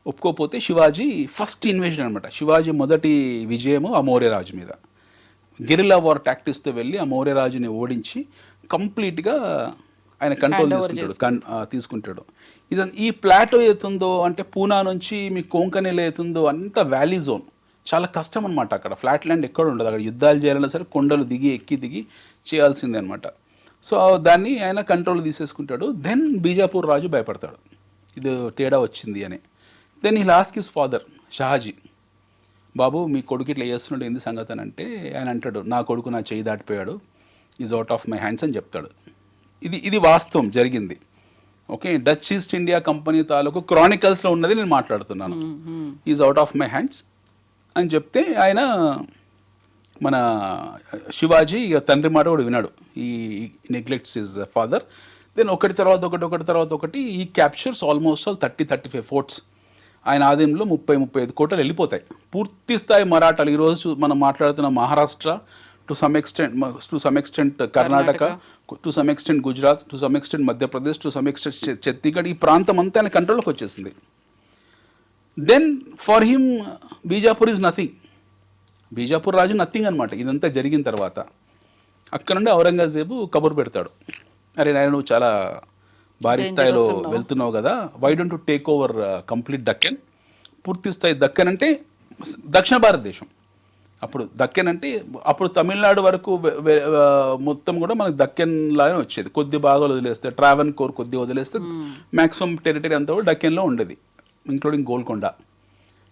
ఒప్పుకోకపోతే శివాజీ ఫస్ట్ ఇన్వేషన్ అనమాట. శివాజీ మొదటి విజయము ఆ మౌర్య రాజు మీద. గెరిల్లా వార్ టాక్టిక్స్తో వెళ్ళి ఆ మౌర్య రాజుని ఓడించి కంప్లీట్గా ఆయన కంట్రోల్ తీసుకుంటాడు. ఈ ప్లాటో ఏతుందో అంటే పూనా నుంచి మీ కొంకన్ ఎలా అవుతుందో అంత వ్యాలీ జోన్, చాలా కష్టం అనమాట. అక్కడ ఫ్లాట్ ల్యాండ్ ఎక్కడ ఉండదు, అక్కడ యుద్ధాలు చేయాలన్నా సరే కొండలు ఎక్కి దిగి చేయాల్సిందే అనమాట. సో దాన్ని ఆయన కంట్రోల్ తీసేసుకుంటాడు. దెన్ బీజాపూర్ రాజు భయపడతాడు ఇది తేడా వచ్చింది అని. దెన్ ఈ లాస్ట్ హిస్ ఫాదర్ షాజీ, బాబు మీ కొడుకు ఇట్లా చేస్తున్నాడు ఏంది సంగతి అని అంటే ఆయన అంటాడు, నా కొడుకు నా చేయి దాటిపోయాడు, is out of my hands అని చెప్తాడు. ఇది వాస్తవం జరిగింది. Okay, Dutch East India Company తాలూకు క్రానికల్స్లో ఉన్నది నేను మాట్లాడుతున్నాను. Is out of my hands అని చెప్తే ఆయన మన శివాజీ ఇక తండ్రి మాట కూడా వినాడు, ఈ నెగ్లెక్ట్స్ హిజ్ ఫాదర్. దెన్ ఒకటి తర్వాత ఒకటి ఈ క్యాప్చర్స్ ఆల్మోస్ట్ 30-35 ఫోర్ట్స్. ఆయన ఆధీనంలో 30-35 కోటలు వెళ్ళిపోతాయి. పూర్తి స్థాయి మరాఠాలు ఈరోజు మనం మాట్లాడుతున్న Maharashtra, to some extent Karnataka, to some extent Gujarat, to some extent Madhya Pradesh, to some extent Chhattisgarh, ఈ ప్రాంతం అంతా ఆయన కంట్రోల్లోకి వచ్చేసింది. Then for him Bijapur is nothing, Bijapur రాజు నథింగ్ అనమాట. ఇదంతా జరిగిన తర్వాత అక్కడ నుండి ఔరంగజేబు కబురు పెడతాడు, అరే నాయన నువ్వు చాలా భారీ స్థాయిలో వెళ్తున్నావు కదా, why don't to take over complete Deccan. పూర్తి స్థాయి దక్కన్ అంటే దక్షిణ భారతదేశం. అప్పుడు దక్కన్ అంటే అప్పుడు తమిళనాడు వరకు మొత్తం కూడా మనకు దక్కన్ లాగానే వచ్చేది. కొద్ది భాగాలు వదిలేస్తే ట్రావెన్ కోర్ కొద్ది వదిలేస్తే మ్యాక్సిమం టెరిటరీ అంతా కూడా డక్కన్లో ఉండేది, ఇంక్లూడింగ్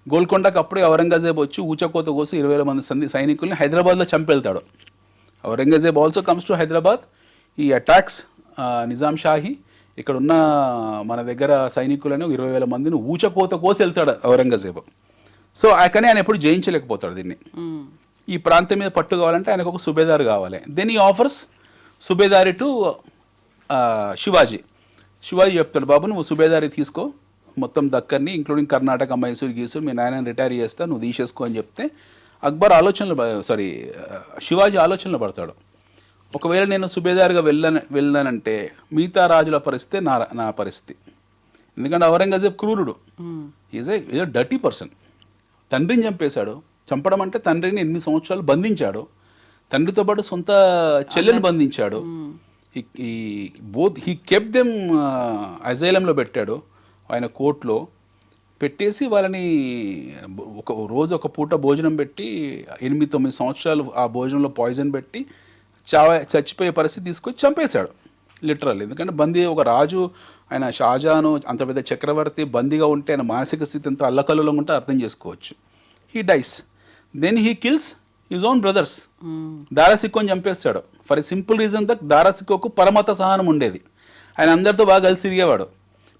గోల్కొండకు అప్పుడే ఔరంగజేబ్ వచ్చి ఊచకోత కోసి 20,000 మంది సైనికుల్ని హైదరాబాద్లో చంపెళ్తాడు. Aurangzeb also comes to Hyderabad. ఈ అటాక్స్ నిజాం షాహీ ఇక్కడ ఉన్న మన దగ్గర సైనికులను 20,000 మందిని ఊచకోత కోసి వెళ్తాడు ఔరంగజేబు. సో కానీ ఆయన ఎప్పుడు జయించలేకపోతాడు దీన్ని. ఈ ప్రాంతం మీద పట్టు కావాలంటే ఆయనకు ఒక సుబేదారు కావాలి. దెన్ ఈ ఆఫర్స్ సుబేదారి టు శివాజీ చెప్తాడు, బాబు నువ్వు సుబేదారి తీసుకో, మొత్తం దక్కన్ని ఇంక్లూడింగ్ కర్ణాటక, మైసూర్, గీసూర్ మీ నాయనని రిటైర్ చేస్తా, నువ్వు తీసేసుకో అని చెప్తే శివాజీ ఆలోచనలో పడతాడు. ఒకవేళ నేను సుబేదార్గా వెళ్ళానంటే మిగతా రాజుల పరిస్థితి నా పరిస్థితి. ఎందుకంటే ఔరంగజేబ్ క్రూరుడు, ఈజ్ ఏ డర్టీ పర్సన్. తండ్రిని చంపేశాడు. చంపడం అంటే తండ్రిని 8 సంవత్సరాలు బంధించాడు, తండ్రితో పాటు సొంత చెల్లెని బంధించాడు. హీ కెప్ దెమ్ అజైలంలో పెట్టాడు, ఆయన కోర్టులో పెట్టేసి వాళ్ళని ఒక పూట భోజనం పెట్టి 8-9 సంవత్సరాలు ఆ భోజనంలో పాయిజన్ పెట్టి చచ్చిపోయే పరిస్థితి తీసుకొచ్చి చంపేశాడు లిటరల్. ఎందుకంటే బందీ ఒక రాజు, ఆయన షాజహాను అంత పెద్ద చక్రవర్తి బందీగా ఉంటే ఆయన మానసిక స్థితి ఎంత అల్లకల్లోలో ఉంటే అర్థం చేసుకోవచ్చు. He dies. Then he kills his own brothers. దారాసిక్కోని చంపేస్తాడు for a simple reason that దారాసిక్కోకు పరమత సహనం ఉండేది. ఆయన అందరితో బాగా కలిసి తిరిగేవాడు.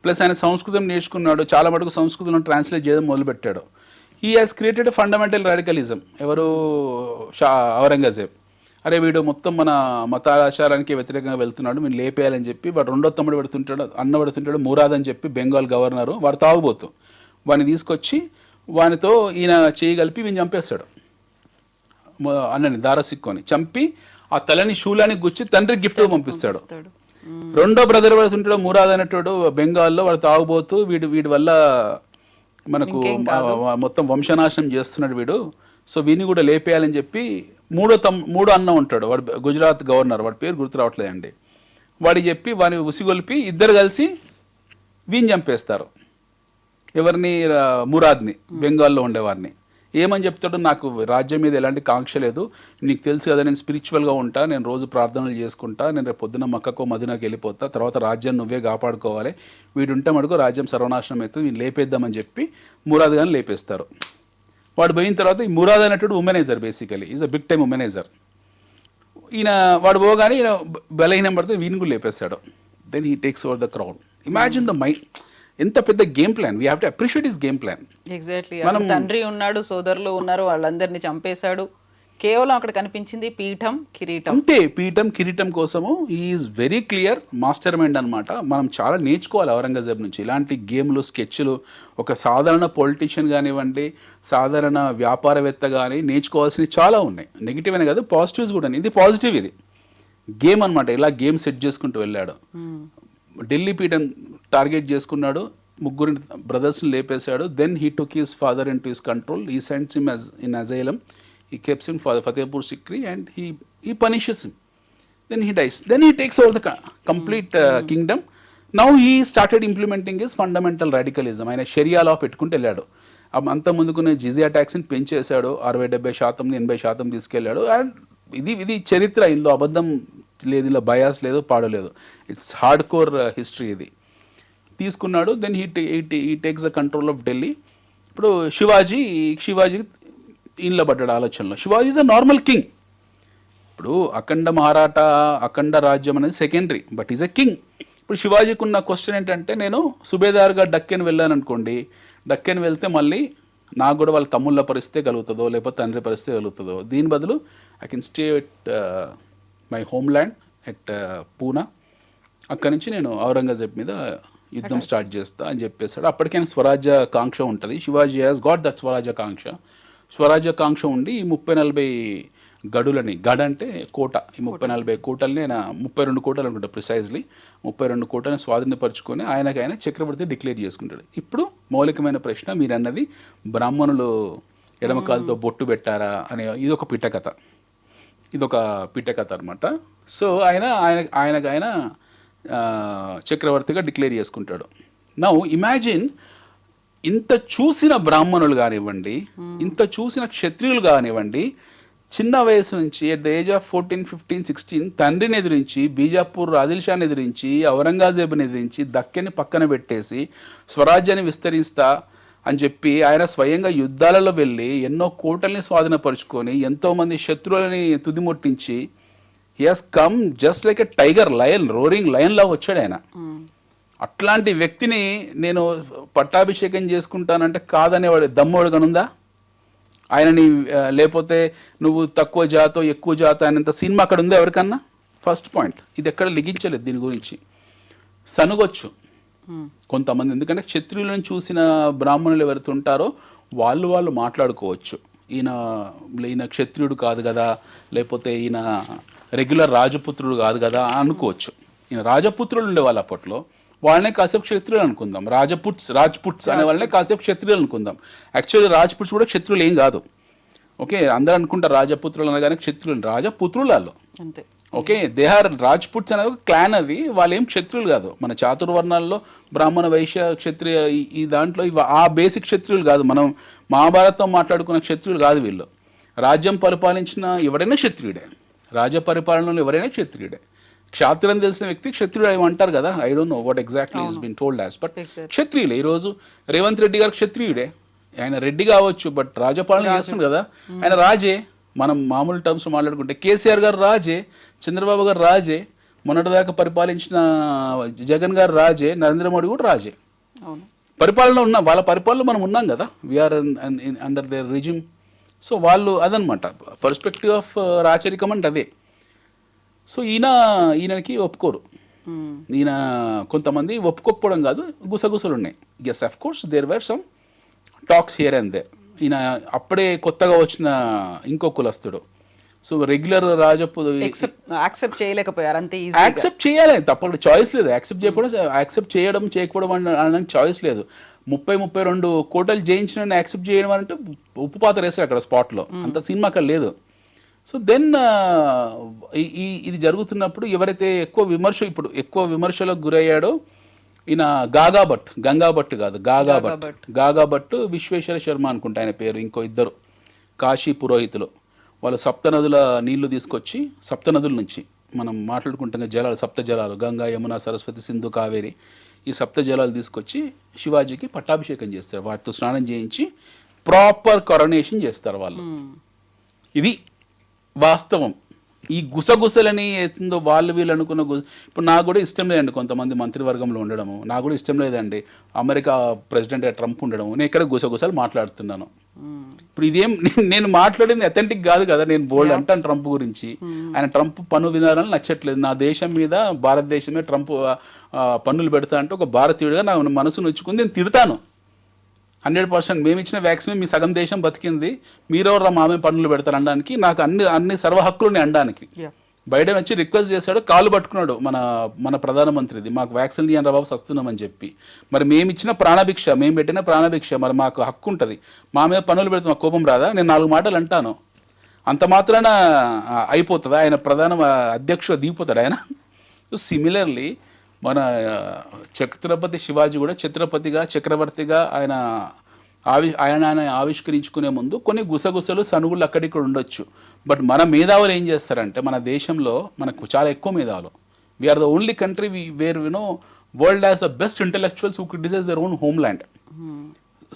ప్లస్ ఆయన సంస్కృతం నేర్చుకున్నాడు, చాలా మటుకు సంస్కృతంలో ట్రాన్స్లేట్ చేయడం మొదలుపెట్టాడు. He has created fundamental radicalism. ఎవరు? ఔరంగజేబ్. అరే వీడు మొత్తం మన మతాచారానికి వ్యతిరేకంగా వెళ్తున్నాడు, మీరు లేపేయాలని చెప్పి వాడు రెండో తమ్ముడు పెడుతుంటాడు మురాద్ అని చెప్పి బెంగాల్ గవర్నరు, వాడు తాగుబోతు, వాడిని తీసుకొచ్చి వానితో ఈయన చేయగలిపి వీని చంపేస్తాడు. అన్నని దారాసిక్కోని చంపి ఆ తలని శూలానికి గుచ్చి తండ్రికి గిఫ్ట్గా పంపిస్తాడు. రెండో బ్రదర్ పడుతుంటాడు మురాద్ అనేటోడు బెంగాల్లో, వాడు తాగుబోతూ వీడి వల్ల మనకు మొత్తం వంశనాశనం చేస్తున్నాడు వీడు, సో వీని కూడా లేపేయాలని చెప్పి మూడో అన్న ఉంటాడు, వాడు గుజరాత్ గవర్నర్, వాడి పేరు గుర్తు రావట్లేదండి, వాడికి చెప్పి వాడిని ఉసిగొల్పి ఇద్దరు కలిసి వీని చంపేస్తారు. ఎవరిని? మురాద్ని, బెంగాల్లో ఉండేవారిని. ఏమని చెప్తాడు, నాకు రాజ్యం మీద ఎలాంటి కాంక్ష లేదు, నీకు తెలుసు కదా నేను స్పిరిచువల్గా ఉంటా, నేను రోజు ప్రార్థనలు చేసుకుంటా, నేను రేపు పొద్దున మక్కకో మదీనాకి వెళ్ళిపోతా, తర్వాత రాజ్యాన్ని నువ్వే కాపాడుకోవాలి, వీడుంటే మటుకు రాజ్యం సర్వనాశనం అవుతుంది, వీళ్ళు లేపేద్దామని చెప్పి మురాద్ గారిని లేపేస్తారు. వాడు పోయిన తర్వాత ఈ మురాద్ అనేటువంటి womaniser, basically is a big time womaniser. ఈయన వాడు పోగానే ఈయన బలహీనం పడితే వీని కూడా లేపేస్తాడు. Then he takes over the crowd. Imagine the mind, ఎంత పెద్ద game plan. We have to appreciate his game plan. Exactly. తండ్రి ఉన్నాడు, సోదరులు ఉన్నారు, వాళ్ళందరినీ చంపేశాడు. కేవలం అక్కడ కనిపించింది పీఠం, కిరీటం. అంటే పీఠం కిరీటం కోసము is very clear master mind అనమాట. మనం చాలా నేర్చుకోవాలి ఔరంగజేబ్ నుంచి. ఇలాంటి గేమ్లు, స్కెచ్లు ఒక సాధారణ పొలిటీషియన్ కానివ్వండి, సాధారణ వ్యాపారవేత్త కానీ నేర్చుకోవాల్సినవి చాలా ఉన్నాయి. నెగిటివ్ అనే కాదు, పాజిటివ్స్ కూడా. ఇది పాజిటివ్, ఇది గేమ్ అనమాట. ఇలా గేమ్ సెట్ చేసుకుంటూ వెళ్ళాడు. ఢిల్లీ పీఠం టార్గెట్ చేసుకున్నాడు, ముగ్గురు బ్రదర్స్ని లేపేశాడు. Then he took his father into his control. He sends him in asylum. He keeps him for Fatehpur Sikri and he punishes him. Then he dies. Then he takes over the complete kingdom. Now he started implementing his fundamental radicalism. ఆయన షరియా లా పెట్టుకుంటూ వెళ్ళాడు. అంత ముందుకునే జిజియా ట్యాక్స్ని పెంచేశాడు. 60-70%, 80% తీసుకెళ్ళాడు. And ఇది చరిత్ర. ఇందులో అబద్ధం లేదు, ఇలా బయాస్ లేదు, పాడలేదు. It's hardcore history. ఇది తీసుకున్నాడు. Then he takes the control of Delhi. ఇప్పుడు శివాజీ ఈయనలో పడ్డాడు ఆలోచనలో. Shivaji is a normal king. ఇప్పుడు అఖండ మహారాఠా, అఖండ రాజ్యం అనేది secondary, but is a king. ఇప్పుడు శివాజీకి ఉన్న క్వశ్చన్ ఏంటంటే, నేను సుబేదార్గా డక్కెన్ వెళ్ళాను అనుకోండి, డక్కెన్ వెళ్తే మళ్ళీ నాకు కూడా వాళ్ళ తమ్ముళ్ళ పరిస్థితే కలుగుతుందో, లేకపోతే తండ్రి పరిస్థితి కలుగుతుందో, దీని బదులు I can stay at my home land at Poona. అక్కడి నుంచి నేను ఔరంగజేబ్ మీద యుద్ధం స్టార్ట్ చేస్తా అని చెప్పేశాడు. అప్పటికైనా స్వరాజ్య కాంక్ష ఉంటుంది. శివాజీ హ్యాస్ గాట్ దట్ స్వరాజ్య కాంక్ష ఉండి ఈ 30-40 గడులని, గడ్ అంటే కోట, ఈ 30-40 కోటల్ని ఆయన 32 కోటలు అనుకుంటా ప్రిసైజ్లీ, 32 కోటలను స్వాధీనపరుచుకొని ఆయన చక్రవర్తి డిక్లేర్ చేసుకుంటాడు. ఇప్పుడు మౌలికమైన ప్రశ్న, మీరు అన్నది బ్రాహ్మణులు ఎడమకాలతో బొట్టు పెట్టారా అనే ఇదొక పిట్టకథ అనమాట. సో ఆయన చక్రవర్తిగా డిక్లేర్ చేసుకుంటాడు. నౌ ఇమాజిన్, ఇంత చూసిన బ్రాహ్మణులు కానివ్వండి, ఇంత చూసిన క్షత్రియులు కానివ్వండి, చిన్న వయసు నుంచి ఎట్ ద ఏజ్ ఆఫ్ 14, 15, 16 తండ్రిని ఎదిరించి, బీజాపూర్ ఆదిల్ షాని ఎదిరించి, ఔరంగజేబుని ఎదిరించి, దక్కెని పక్కన పెట్టేసి స్వరాజ్యాన్ని విస్తరిస్తా అని చెప్పి ఆయన స్వయంగా యుద్ధాలలో వెళ్ళి ఎన్నో కోటల్ని స్వాధీనపరుచుకొని ఎంతోమంది శత్రువులని తుదిముట్టించి, he has come just like a tiger, lion, roaring lion లాగా వచ్చాడు ఆయన. అట్లాంటి వ్యక్తిని నేను పట్టాభిషేకం చేసుకుంటానంటే కాదనేవాడు దమ్మోడు కనుందా ఆయనని? లేకపోతే నువ్వు తక్కువ జాతో ఎక్కువ జాతో అనేంత సినిమా అక్కడ ఉందా ఎవరికన్నా? First point. ఇది ఎక్కడ లిగించలేదు. దీని గురించి సనుగొచ్చు కొంతమంది, ఎందుకంటే క్షత్రియులను చూసిన బ్రాహ్మణులు ఎవరైతే ఉంటారో వాళ్ళు మాట్లాడుకోవచ్చు, ఈయన క్షత్రియుడు కాదు కదా, లేకపోతే ఈయన రెగ్యులర్ రాజపుత్రుడు కాదు కదా అనుకోవచ్చు. ఈయన రాజపుత్రులు ఉండేవాళ్ళు అప్పట్లో, వాళ్ళనే కాసేపు క్షత్రియులు అనుకుందాం. రాజ్పుట్స్ అనే వాళ్ళనే కాసేపు క్షత్రియులు అనుకుందాం. యాక్చువల్లీ రాజ్పుట్స్ కూడా క్షత్రులు ఏం కాదు. ఓకే, అందరూ అనుకుంటారు రాజపుత్రులు అనగానే క్షత్రులు, రాజపుత్రులు వాళ్ళు. ఓకే, దే ఆర్ రాజ్పుట్స్ అనేది ఒక క్లాన్. అది వాళ్ళు ఏం క్షత్రులు కాదు. మన చాతుర్వర్ణాల్లో బ్రాహ్మణ, వైశ్య, క్షత్రియ ఈ దాంట్లో ఆ బేసిక్ క్షత్రియులు కాదు. మనం మహాభారతం మాట్లాడుకున్న క్షత్రియులు కాదు వీళ్ళు. రాజ్యం పరిపాలించిన ఎవరైనా క్షత్రియుడే, రాజ్య పరిపాలనలో ఎవరైనా క్షత్రియుడే. క్షాత్రం తెలిసిన వ్యక్తి క్షత్రియుడు ఏమంటారు కదా, I don't know what exactly is been told as, but క్షత్రియులే. ఈరోజు రేవంత్ రెడ్డి గారు క్షత్రియుడే, ఆయన రెడ్డి కావచ్చు, బట్ రాజపాలన చేస్తుంది కదా, ఆయన రాజే. మనం మామూలు టర్మ్స్ మాట్లాడుకుంటే కేసీఆర్ గారు రాజే, చంద్రబాబు గారు రాజే, మొన్నటిదాకా పరిపాలించిన జగన్ గారు రాజే, నరేంద్ర మోడీ కూడా రాజే. పరిపాలన ఉన్నాం, వాళ్ళ పరిపాలన మనం ఉన్నాం కదా, we are under their regime. So వాళ్ళు అదనమాట పర్స్పెక్టివ్ ఆఫ్ రాచరికం అంటే అదే. సో ఈయనకి ఒప్పుకోరు. ఈయన కొంతమంది ఒప్పుకోకపోవడం కాదు, గుసగుసలు ఉన్నాయి. Yes, of course there were some talks here and there. ఈయన అప్పుడే కొత్తగా వచ్చిన ఇంకో కులస్తుడు. సో రెగ్యులర్ యాక్సెప్ట్ చేయలేకపోయారు, అంతే. యాక్సెప్ట్ చేయాలి, తప్పకుండా చాయిస్ లేదు. యాక్సెప్ట్ చేయడం చేయకపోవడం అనడానికి చాయిస్ లేదు. 30-32 కోటలు జయించిన యాక్సెప్ట్ చేయడం అంటే ఉప్పు పాత్ర వేస్తారు అక్కడ స్పాట్లో, అంత సినిమా అక్కడ లేదు. సో దెన్ ఇది జరుగుతున్నప్పుడు ఎవరైతే ఎక్కువ విమర్శలకు గురయ్యాడో ఈయన గంగాభట్ కాదు, గాగాభట్, విశ్వేశ్వర శర్మ అనుకుంటా ఆయన పేరు, ఇంకో ఇద్దరు కాశీ పురోహితులు వాళ్ళు సప్తనదుల నీళ్లు తీసుకొచ్చి, సప్తనదుల నుంచి మనం మాట్లాడుకుంటున్న జలాలు, సప్త జలాలు, గంగా, యమున, సరస్వతి, సింధు, కావేరి, ఈ సప్త జలాలు తీసుకొచ్చి శివాజీకి పట్టాభిషేకం చేస్తారు. వాటితో స్నానం చేయించి ప్రాపర్ కరోనేషన్ చేస్తారు వాళ్ళు. ఇది వాస్తవం. ఈ గుసగుసలని ఏతుందో వాళ్ళు వీళ్ళు అనుకున్న ఇప్పుడు నాకు కూడా ఇష్టం లేదండి కొంతమంది మంత్రివర్గంలో ఉండడము, నాకు కూడా ఇష్టం లేదండి అమెరికా ప్రెసిడెంట్ ట్రంప్ ఉండడము. నేను ఇక్కడ గుసగుసలు మాట్లాడుతున్నాను. ఇప్పుడు ఇదేం నేను మాట్లాడింది అథెంటిక్ కాదు కదా. నేను బోల్డ్ అంటాను ట్రంప్ గురించి. ఆయన ట్రంప్ పన్ను విధానాలు నచ్చట్లేదు. నా దేశం మీద, భారతదేశమే ట్రంప్ పన్నులు పెడతా అంటే ఒక భారతీయుడిగా నా మనసు నొచ్చుకుంది, నేను తిడతాను 100%. మేము ఇచ్చిన వ్యాక్సిన్ మీ సగం దేశం బతికింది, మీరెవరు మామే పన్నులు పెడతారు అనడానికి, నాకు అన్ని సర్వ హక్కులు అనడానికి. బైడెన్ వచ్చి రిక్వెస్ట్ చేశాడు, కాలు పట్టుకున్నాడు మన ప్రధానమంత్రిది, మాకు వ్యాక్సిన్ ఇవ్వండి బాబు వస్తున్నామని చెప్పి. మరి మేము ఇచ్చిన ప్రాణభిక్ష, మేము పెట్టిన ప్రాణభిక్ష, మరి మాకు హక్కు ఉంటుంది. మా మీద పన్నులు పెడితే మాకు కోపం రాదా? నేను 4 మాటలు అంటాను, అంత మాత్రాన అయిపోతుందా? ఆయన ప్రధాన అధ్యక్షుడు దిగిపోతాడు ఆయన. సిమిలర్లీ మన ఛత్రపతి శివాజీ కూడా ఛత్రపతిగా, చక్రవర్తిగా ఆయన ఆవిష్కరించుకునే ముందు కొన్ని గుసగుసలు, సనుగులు అక్కడిక్కడ ఉండొచ్చు. బట్ మన మేధావులు ఏం చేస్తారంటే, మన దేశంలో మనకు చాలా ఎక్కువ మేధావులు. We are the only country where world has the best intellectuals who criticise their own homeland.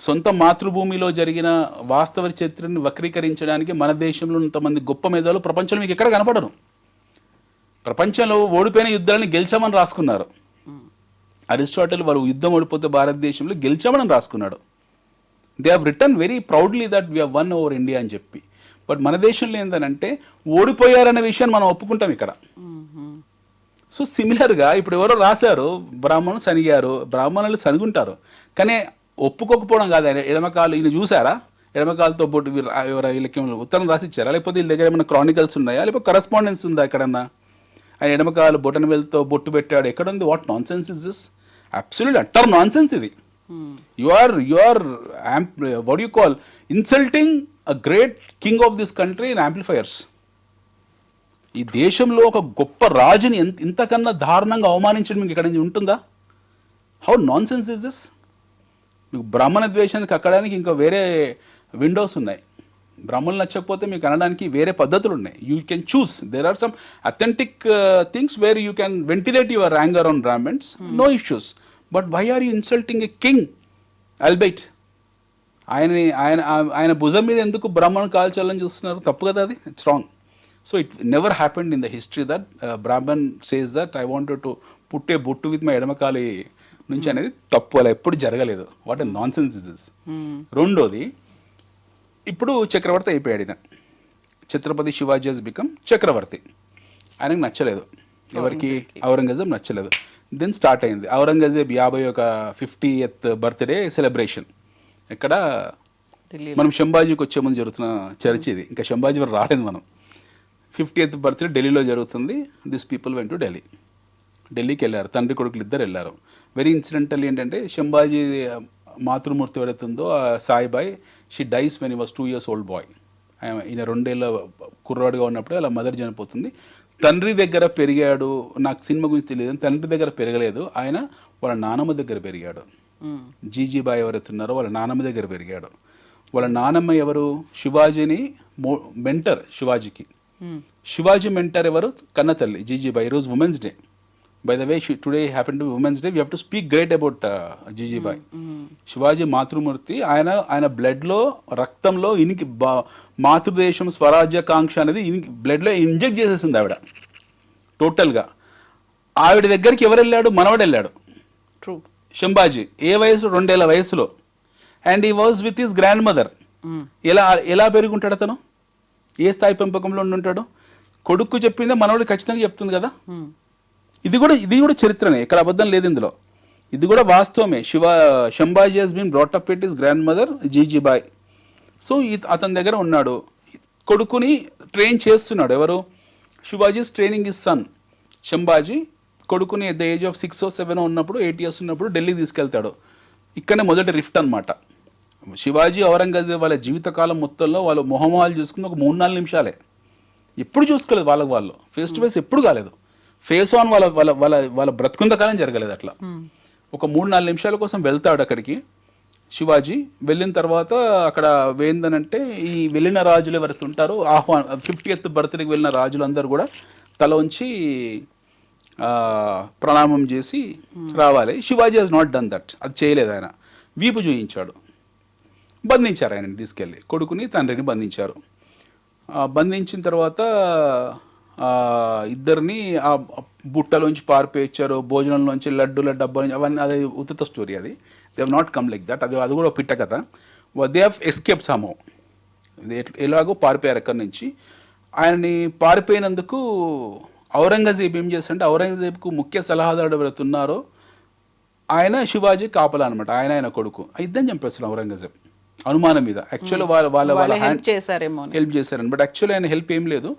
సొంత మాతృభూమిలో జరిగిన వాస్తవ చరిత్రను వక్రీకరించడానికి మన దేశంలో ఇంతమంది గొప్ప మేధావులు ప్రపంచంలో మీకు ఎక్కడ కనపడరు. ప్రపంచంలో ఓడిపోయిన యుద్ధాలను గెలిచామని రాసుకున్నారు. అరిస్టాటిల్ వాళ్ళు యుద్ధం ఓడిపోతే భారతదేశంలో గెలిచామని రాసుకున్నాడు. They have return very proudly that we have one over India అని చెప్పి. బట్ మన దేశంలో ఏంటంటే ఓడిపోయారనే విషయాన్ని మనం ఒప్పుకుంటాం ఇక్కడ. సో సిమిలర్గా ఇప్పుడు ఎవరో రాశారు, బ్రాహ్మణులు సనిగారు, బ్రాహ్మణులు సనిగుంటారు, కానీ ఒప్పుకోకపోవడం కాదు. ఎడమకాలు ఈయన చూసారా, ఎడమకాలతో బొట్టు వీళ్ళకి ఉత్తరం రాసిచ్చారా, లేకపోతే వీళ్ళ దగ్గర ఏమైనా క్రానికల్స్ ఉన్నాయా, లేకపోతే కరస్పాండెన్స్ ఉందా ఎక్కడన్నా? ఆయన ఎడమకాలు బొటన వేలుతో బొట్టు పెట్టాడు, ఎక్కడ ఉంది? What nonsense is this? Absolute utter nonsense ఇది. You are what you call insulting a great king of this country in amplifiers. ఈ దేశంలో ఒక గొప్ప రాజుని ఇంతకన్నా దారుణంగా అవమానించడం మీకు ఇక్కడ ఉంటుందా? How non sense is this? మీకు బ్రాహ్మణ ద్వేషానికి అక్కడానికి ఇంకా వేరే విండోస్ ఉన్నాయి. బ్రాహ్మణులు నచ్చకపోతే మీకు అనడానికి వేరే పద్ధతులు ఉన్నాయి. You can choose. There are some authentic things where you can ventilate your anger on Brahmans, no issues. But why are you insulting a king albeit? ఆయన భుజం మీద ఎందుకు బ్రాహ్మణులు కాల్చాలని చూస్తున్నారు? తప్పు కదా అది. It's wrong. So it never happened in the history that Brahmin says that I wanted to put a బొట్టు విత్ మై ఎడమకాలి నుంచి అనేది తప్పు. అలా ఎప్పుడు జరగలేదు. What a non sense is this. రెండోది, ఇప్పుడు చక్రవర్తి అయిపోయాడు ఈయన. ఛత్రపతి శివాజీ హస్ బికమ్ చక్రవర్తి. ఆయనకు నచ్చలేదు. ఎవరికి? ఔరంగజేబ్ నచ్చలేదు. దెన్ స్టార్ట్ అయింది ఔరంగజేబ్ 50th బర్త్డే సెలబ్రేషన్. ఇక్కడ మనం శంభాజీకి వచ్చే ముందు జరుగుతున్న చర్చ ఇది. ఇంకా శంభాజీ వరకు రాలేదు మనం. 50th బర్త్డే ఢిల్లీలో జరుగుతుంది. This people went to Delhi. ఢిల్లీకి వెళ్ళారు, తండ్రి కొడుకులు ఇద్దరు వెళ్ళారు. వెరీ ఇన్సిడెంటల్ ఏంటంటే, శంభాజీ మాతృమూర్తి ఎవరైతుందో Saibai, she dies when he was 2 years old boy. ఈయన 2 ఏళ్ళ కుర్రాడుగా ఉన్నప్పుడు అలా మదర్ చనిపోతుంది. తండ్రి దగ్గర పెరిగాడు. నాకు సినిమా గురించి తెలియదు, తండ్రి దగ్గర పెరగలేదు. ఆయన వాళ్ళ నానమ్మ దగ్గర పెరిగాడు. జీజీబాయ్ ఎవరైతే ఉన్నారో వాళ్ళ నానమ్మ దగ్గర పెరిగాడు. వాళ్ళ నానమ్మ ఎవరు? శివాజీని మెంటర్ శివాజీకి. శివాజీ మెంటర్ ఎవరు? కన్నతల్లి జీజీబాయ్. ఈరోజు women's day. By the way, today happen to women's day. We have to speak great about Jijabai. Shivaji మాతృమూర్తి. ఆయన బ్లడ్లో, రక్తంలో ఇనికి మాతృదేశం స్వరాజ్యకాంక్ష అనేది బ్లడ్లో ఇంజెక్ట్ చేసేసింది ఆవిడ టోటల్గా. ఆవిడ దగ్గరికి ఎవరు వెళ్ళాడు? మనవడు వెళ్ళాడు. ట్రూ. శంభాజీ ఏ వయసు? 2 ఏళ్ల వయసులో. అండ్ ఈ was with his grand mother. ఎలా పెరుగుంటాడు అతను? ఏ స్థాయి పెంపకంలో ఉంటాడు? కొడుకు చెప్పిందే మనవడు ఖచ్చితంగా చెప్తుంది కదా. ఇది కూడా చరిత్రనే, ఇక్కడ అబద్ధం లేదు ఇందులో. ఇది కూడా వాస్తవమే. Sambhaji has been brought up with his grandmother Jijabai. So అతని దగ్గర ఉన్నాడు, కొడుకుని ట్రైన్ చేస్తున్నాడు. ఎవరు? Shivaji training his son. Sambhaji కొడుకుని at the age of 6 or 7 ఉన్నప్పుడు, 8 years ఉన్నప్పుడు ఢిల్లీ తీసుకెళ్తాడు. ఇక్కడనే మొదటి రిఫ్ట్ అనమాట. శివాజీ ఔరంగజేబ్ వాళ్ళ జీవితకాలం మొత్తంలో వాళ్ళు మొహమొహాలు చూసుకుని ఒక 3-4 నిమిషాలే. ఎప్పుడు చూసుకోలేదు వాళ్ళు ఫేస్ టు ఫేస్ ఎప్పుడు కాలేదు. ఫేస్ ఆన్ వాళ్ళ బ్రతుకుంద కాలం జరగలేదు అట్లా. ఒక 3-4 నిమిషాల కోసం వెళ్తాడు అక్కడికి. శివాజీ వెళ్ళిన తర్వాత అక్కడ ఏందనంటే ఈ వెళ్ళిన రాజులు ఎవరైతే ఉంటారో 50th బర్త్డేకి వెళ్ళిన రాజులందరూ కూడా తల ఉంచి ప్రణామం చేసి రావాలి. Shivaji has not done that, అది చేయలేదు. ఆయన వీపు చూయించాడు, బంధించారు ఆయనని తీసుకెళ్ళి, కొడుకుని తండ్రిని బంధించారు. బంధించిన తర్వాత ఇద్దరిని ఆ బుట్టలోంచి పారిపోయించారు, భోజనంలోంచి లడ్డూల డబ్బా నుంచి, అవన్నీ అది ఉత్త స్టోరీ. అది they have not come like that, అది కూడా పిట్ట కథ. దే హ్యావ్ ఎస్కేప్ సమ్హౌ, ఎలాగో పారిపోయారు అక్కడి నుంచి. ఆయనని పారిపోయినందుకు ఔరంగజేబ్ ఏం చేస్తాడంటే, ఔరంగజేబ్కు ముఖ్య సలహాదారుడు ఎవరైతే ఉన్నారో ఆయన శివాజీ కాపలా అనమాట, ఆయన కొడుకు. ఇద్దరిని చంపేస్తాడు ఔరంగజేబ్ అనుమానం మీద. యాక్చువల్లీ వాళ్ళ హెల్ప్ చేశారేమో, హెల్ప్ చేశారని, బట్ యాక్చువల్లీ ఆయన హెల్ప్ ఏం లేదు.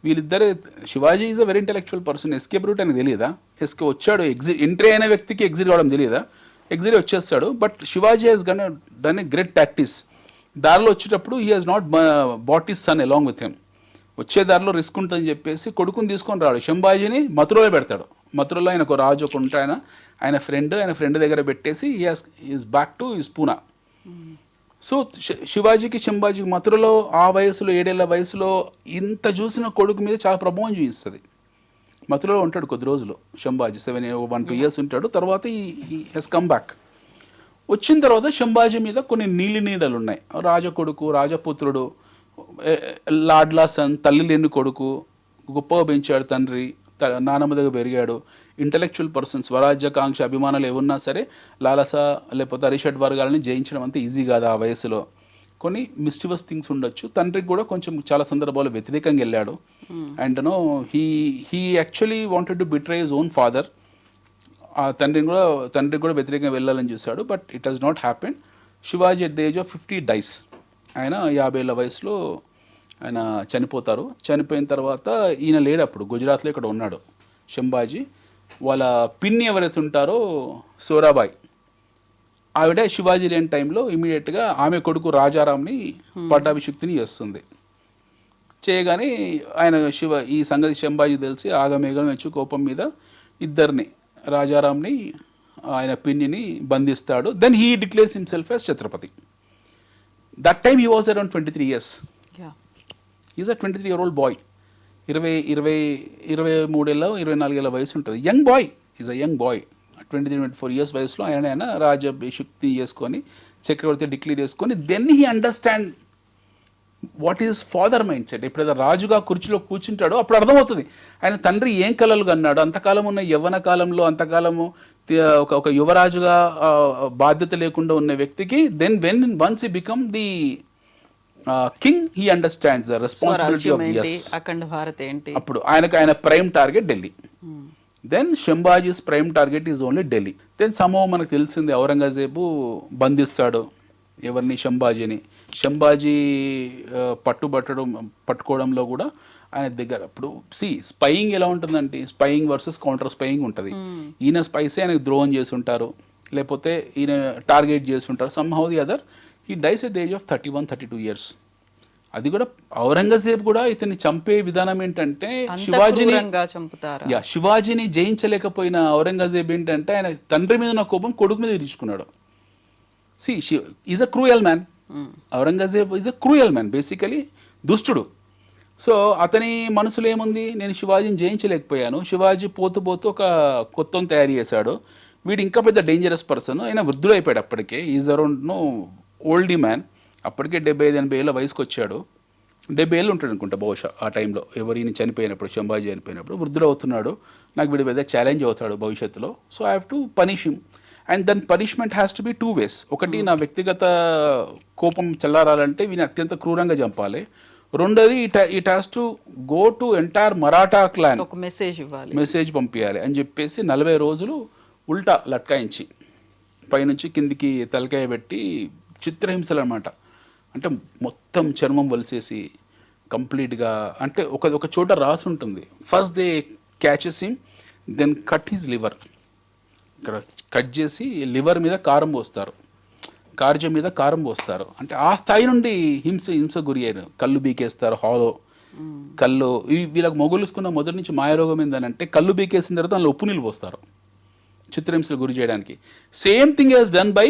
వీళ్ళిద్దరే, Shivaji is a very intellectual person, escape route అని తెలియదా, వచ్చాడు, ఎంట్రీ అయిన వ్యక్తికి ఎగ్జిట్ కావడం తెలియదా, ఎగ్జిట్ వచ్చేస్తాడు. But Shivaji has done a great practice. దారిలో వచ్చేటప్పుడు he has not bought his son along with him. వచ్చే దారిలో రిస్క్ ఉంటుందని చెప్పేసి కొడుకుని తీసుకొని రాడు, శంభాజీని మథురలో పెడతాడు. మథురలో ఆయన ఒక రాజు ఒక ఉంటాయన, ఆయన ఫ్రెండ్ దగ్గర పెట్టేసి is back to is Poona. So శివాజీకి శంభాజీకి మథురలో ఆ వయసులో 7 ఏళ్ల వయసులో ఇంత చూసిన కొడుకు మీద చాలా ప్రభావం చూపిస్తుంది. మథురలో ఉంటాడు కొద్ది రోజులు శంభాజీ, 1-2 years ఉంటాడు. తర్వాత ఈ హెస్ కమ్ బ్యాక్. వచ్చిన తర్వాత శంభాజీ మీద కొన్ని నీడలు ఉన్నాయి. రాజకొడుకు, రాజపుత్రుడు, లాడ్లా సన్, తల్లి లేని కొడుకు, గొప్పగా పెంచాడు తండ్రి, నానమ్మ దగ్గర పెరిగాడు. ఇంటలెక్చువల్ పర్సన్, స్వరాజ్యకాంక్ష అభిమానాలు ఏమున్నా సరే లాలస లేకపోతే అరిషడ్ వర్గాలని జయించడం అంత ఈజీ కాదు ఆ వయసులో. కొన్ని మిస్టివస్ థింగ్స్ ఉండొచ్చు. తండ్రికి కూడా కొంచెం చాలా సందర్భాల్లో వ్యతిరేకంగా వెళ్ళాడు. And he actually wanted to betray his own father. ఆ తండ్రికి కూడా వ్యతిరేకంగా వెళ్ళాలని చూశాడు, but it has not happen. Shivaji at the age of 50 dies. ఆయన 50 ఏళ్ల వయసులో ఆయన చనిపోతారు. చనిపోయిన తర్వాత ఈయన లేడు అప్పుడు, గుజరాత్లో ఇక్కడ ఉన్నాడు శంభాజీ. వాళ్ళ పిన్ని ఎవరైతే ఉంటారో సోరాబాయి, ఆవిడ శివాజీ లేని టైంలో ఇమీడియట్గా ఆమె కొడుకు రాజారాంని పట్టాభిషిక్తిని చేస్తుంది. చేయగానే ఆయన ఈ సంగతి శంభాజీ తెలిసి ఆగమేఘం వచ్చి కోపం మీద ఇద్దరిని, రాజారాంని ఆయన పిన్నిని బంధిస్తాడు. Then he declares himself as Chhatrapati. That time he was around 23 years. Is a 23-year-old boy. 23 ఏళ్ళ 24 ఏళ్ళ వయసు ఉంటుంది. Young boy, is a young boy. 23-24 years వయసులో ఆయన రాజాభిషిక్తి చేసుకొని చక్రవర్తి డిక్లేర్ చేసుకొని, then he understand what is father mindset. ఎప్పుడైతే రాజుగా కుర్చీలో కూర్చుంటాడో అప్పుడు అర్థమవుతుంది ఆయన తండ్రి ఏం కలలు కన్నాడు. అంతకాలం ఉన్న యవ్వన కాలంలో, అంతకాలము ఒక యువరాజుగా బాధ్యత లేకుండా ఉన్న వ్యక్తికి, then once he become the king, he understands the responsibility of Akhand Bharat ఏంటి. అప్పుడు ఆయన prime target Delhi. Then Sambhaji's prime target is only Delhi. Then సమూహం మనకు తెలిసింది, ఔరంగజేబు బంధిస్తాడు ఎవరిని, శంభాజీని. శంభాజీ పట్టుకోవడంలో కూడా ఆయన దగ్గర అప్పుడు స్పైయింగ్ ఎలా ఉంటుందంటే, స్పైయింగ్ వర్సెస్ కౌంటర్ స్పైయింగ్ ఉంటుంది. ఈయన స్పైసే ఆయనకు ద్రోహం చేసి ఉంటారు, లేకపోతే ఈయన టార్గెట్ చేసి ఉంటారు. Somehow the other he dice at the age of 31-32 years. అది కూడా ఔరంగజేబ్ కూడా ఇతన్ని చంపే విధానం ఏంటంటే, శివాజీని జయించలేకపోయిన ఔరంగజేబ్ ఏంటంటే ఆయన తండ్రి మీద ఉన్న కోపం కొడుకు మీద తీర్చుకున్నాడు. Is a cruel man. Aurangzeb is a cruel man, basically దుష్టుడు. సో అతని మనసులో ఏముంది, నేను శివాజీని జయించలేకపోయాను. శివాజీ పోతూ ఒక కొత్తను తయారు చేశాడు. వీడు ఇంకా పెద్ద డేంజరస్ పర్సన్. ఆయన వృద్ధుడు అయిపోయాడు అప్పటికే. Is around oldie man. అప్పటికే 75-80 ఏళ్ళ వయసుకు వచ్చాడు. 70 ఏళ్ళు ఉంటాడు అనుకుంటా బహుశా ఆ టైంలో, ఎవరిని చనిపోయినప్పుడు, శంభాజీ చనిపోయినప్పుడు. వృద్ధుడు అవుతున్నాడు, నాకు వీడు పెద్ద ఛాలెంజ్ అవుతాడు భవిష్యత్తులో. So I have to punish him. And then punishment has to be 2 ways. ఒకటి, నా వ్యక్తిగత కోపం చల్లారాలంటే వీని అత్యంత క్రూరంగా చంపాలి. రెండోది, it has to go to entire Maratha clan, ఒక మెసేజ్ పంపించాలి అని చెప్పేసి 40 రోజులు ఉల్టా లట్కాయించి పైనుంచి కిందికి తలకాయ పెట్టి చిత్రహింసలు అనమాట. అంటే మొత్తం చర్మం వలిసేసి కంప్లీట్గా, అంటే ఒక చోట రాసి ఉంటుంది, first they catches him, then cut his liver. ఇక్కడ కట్ చేసి లివర్ మీద కారం పోస్తారు, కార్జ మీద కారం పోస్తారు. అంటే ఆ స్థాయి నుండి హింస గురి అయ్యారు. కళ్ళు బీకేస్తారు, హాలో కళ్ళు. వీళ్ళకి మొగులుసుకున్న మొదటి నుంచి మాయరోగం ఏంటంటే, కళ్ళు బీకేసిన తర్వాత అందులో ఉప్పు నీళ్ళు పోస్తారు చిత్రహింసలు గురి చేయడానికి. Same thing has done by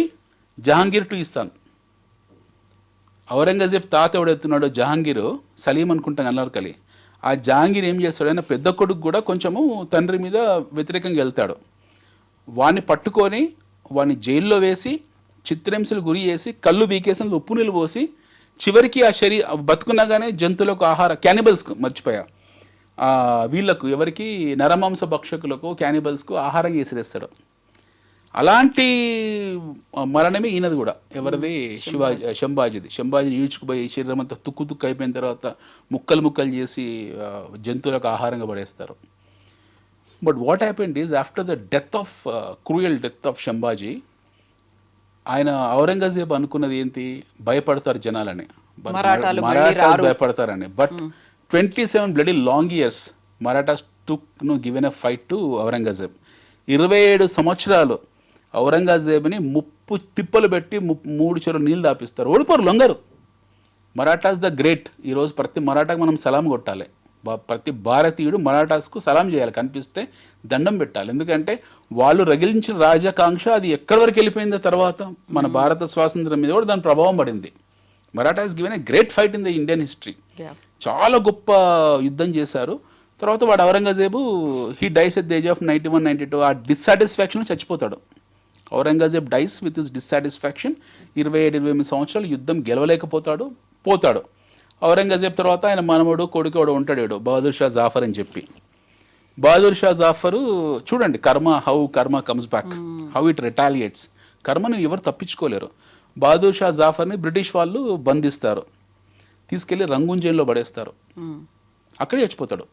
Jahangir to ఇస్తాన్. ఔరంగజేబ్ తాత ఎవడెత్తున్నాడో జహాంగీరు, సలీం అనుకుంటాం అల్లర్కలి, ఆ జహాంగీర్ ఏం చేస్తాడు, ఆయన పెద్ద కొడుకు కూడా కొంచెము తండ్రి మీద వ్యతిరేకంగా వెళ్తాడు. వాడిని పట్టుకొని వాడిని జైల్లో వేసి చిత్రహింసలు గురి చేసి కళ్ళు బీకేసి ఉప్పు నీళ్ళు పోసి చివరికి ఆ బతుకున్నాగానే జంతువులకు ఆహార క్యానిబల్స్కు మర్చిపోయా వీళ్ళకు ఎవరికి నరమాంస భక్షకులకు క్యానిబల్స్కు ఆహారంగా వేసిరేస్తాడు. అలాంటి మరణమే ఈయనది కూడా. ఎవరిది? శంభాజీది. శంభాజీని ఈడ్చుకుపోయి శరీరం అంతా తుక్కు తుక్కు అయిపోయిన తర్వాత ముక్కలు ముక్కలు చేసి జంతువులకు ఆహారంగా పడేస్తారు. But what happened is after the death of cruel death of Sambhaji, ఆయన ఔరంగజేబ్ అనుకున్నది ఏంటి, భయపడతారు జనాలని, మరాఠాస్ భయపడతారని. But 27 bloody long years Marathas took given a fight to Aurangzeb. 27 సంవత్సరాలు ఔరంగజేబ్ని ముప్పు తిప్పలు పెట్టి 3 చెరువు నీళ్ళు దాపిస్తారు. ఓడిపోరు, లొంగరు. Marathas the great. ఈరోజు ప్రతి మరాఠాకు మనం సలాం కొట్టాలి. ప్రతి భారతీయుడు మరాఠాస్కు సలాం చేయాలి, కనిపిస్తే దండం పెట్టాలి. ఎందుకంటే వాళ్ళు రగిలించిన రాజకాంక్ష అది ఎక్కడి వరకు వెళ్ళిపోయిందో తర్వాత మన భారత స్వాతంత్రం మీద కూడా దాని ప్రభావం పడింది. Marathas given a great fight in the Indian history. చాలా గొప్ప యుద్ధం చేశారు. తర్వాత వాడు Aurangzeb he dice at the age of 91, 92. ఆ డిస్సాటిస్ఫాక్షన్ చచ్చిపోతాడు. Aurangzeb dies with his dissatisfaction. 27-28 సంవత్సరాలు యుద్ధం పోతాడు. ఔరంగజేబ్ తర్వాత ఆయన మనవడు కొడుకోడు ఉంటాడు, బహదూర్ షా జాఫర్ అని చెప్పి. బహదూర్ షా జాఫరు చూడండి, హౌ కర్మ కమ్స్ బ్యాక్, హౌ ఇట్ రిటాలియేట్స్. కర్మను ఎవరు తప్పించుకోలేరు. బహదూర్ షా జాఫర్ని బ్రిటిష్ వాళ్ళు బంధిస్తారు, తీసుకెళ్ళి రంగూన్ జైల్లో పడేస్తారు. అక్కడే చచ్చిపోతాడు.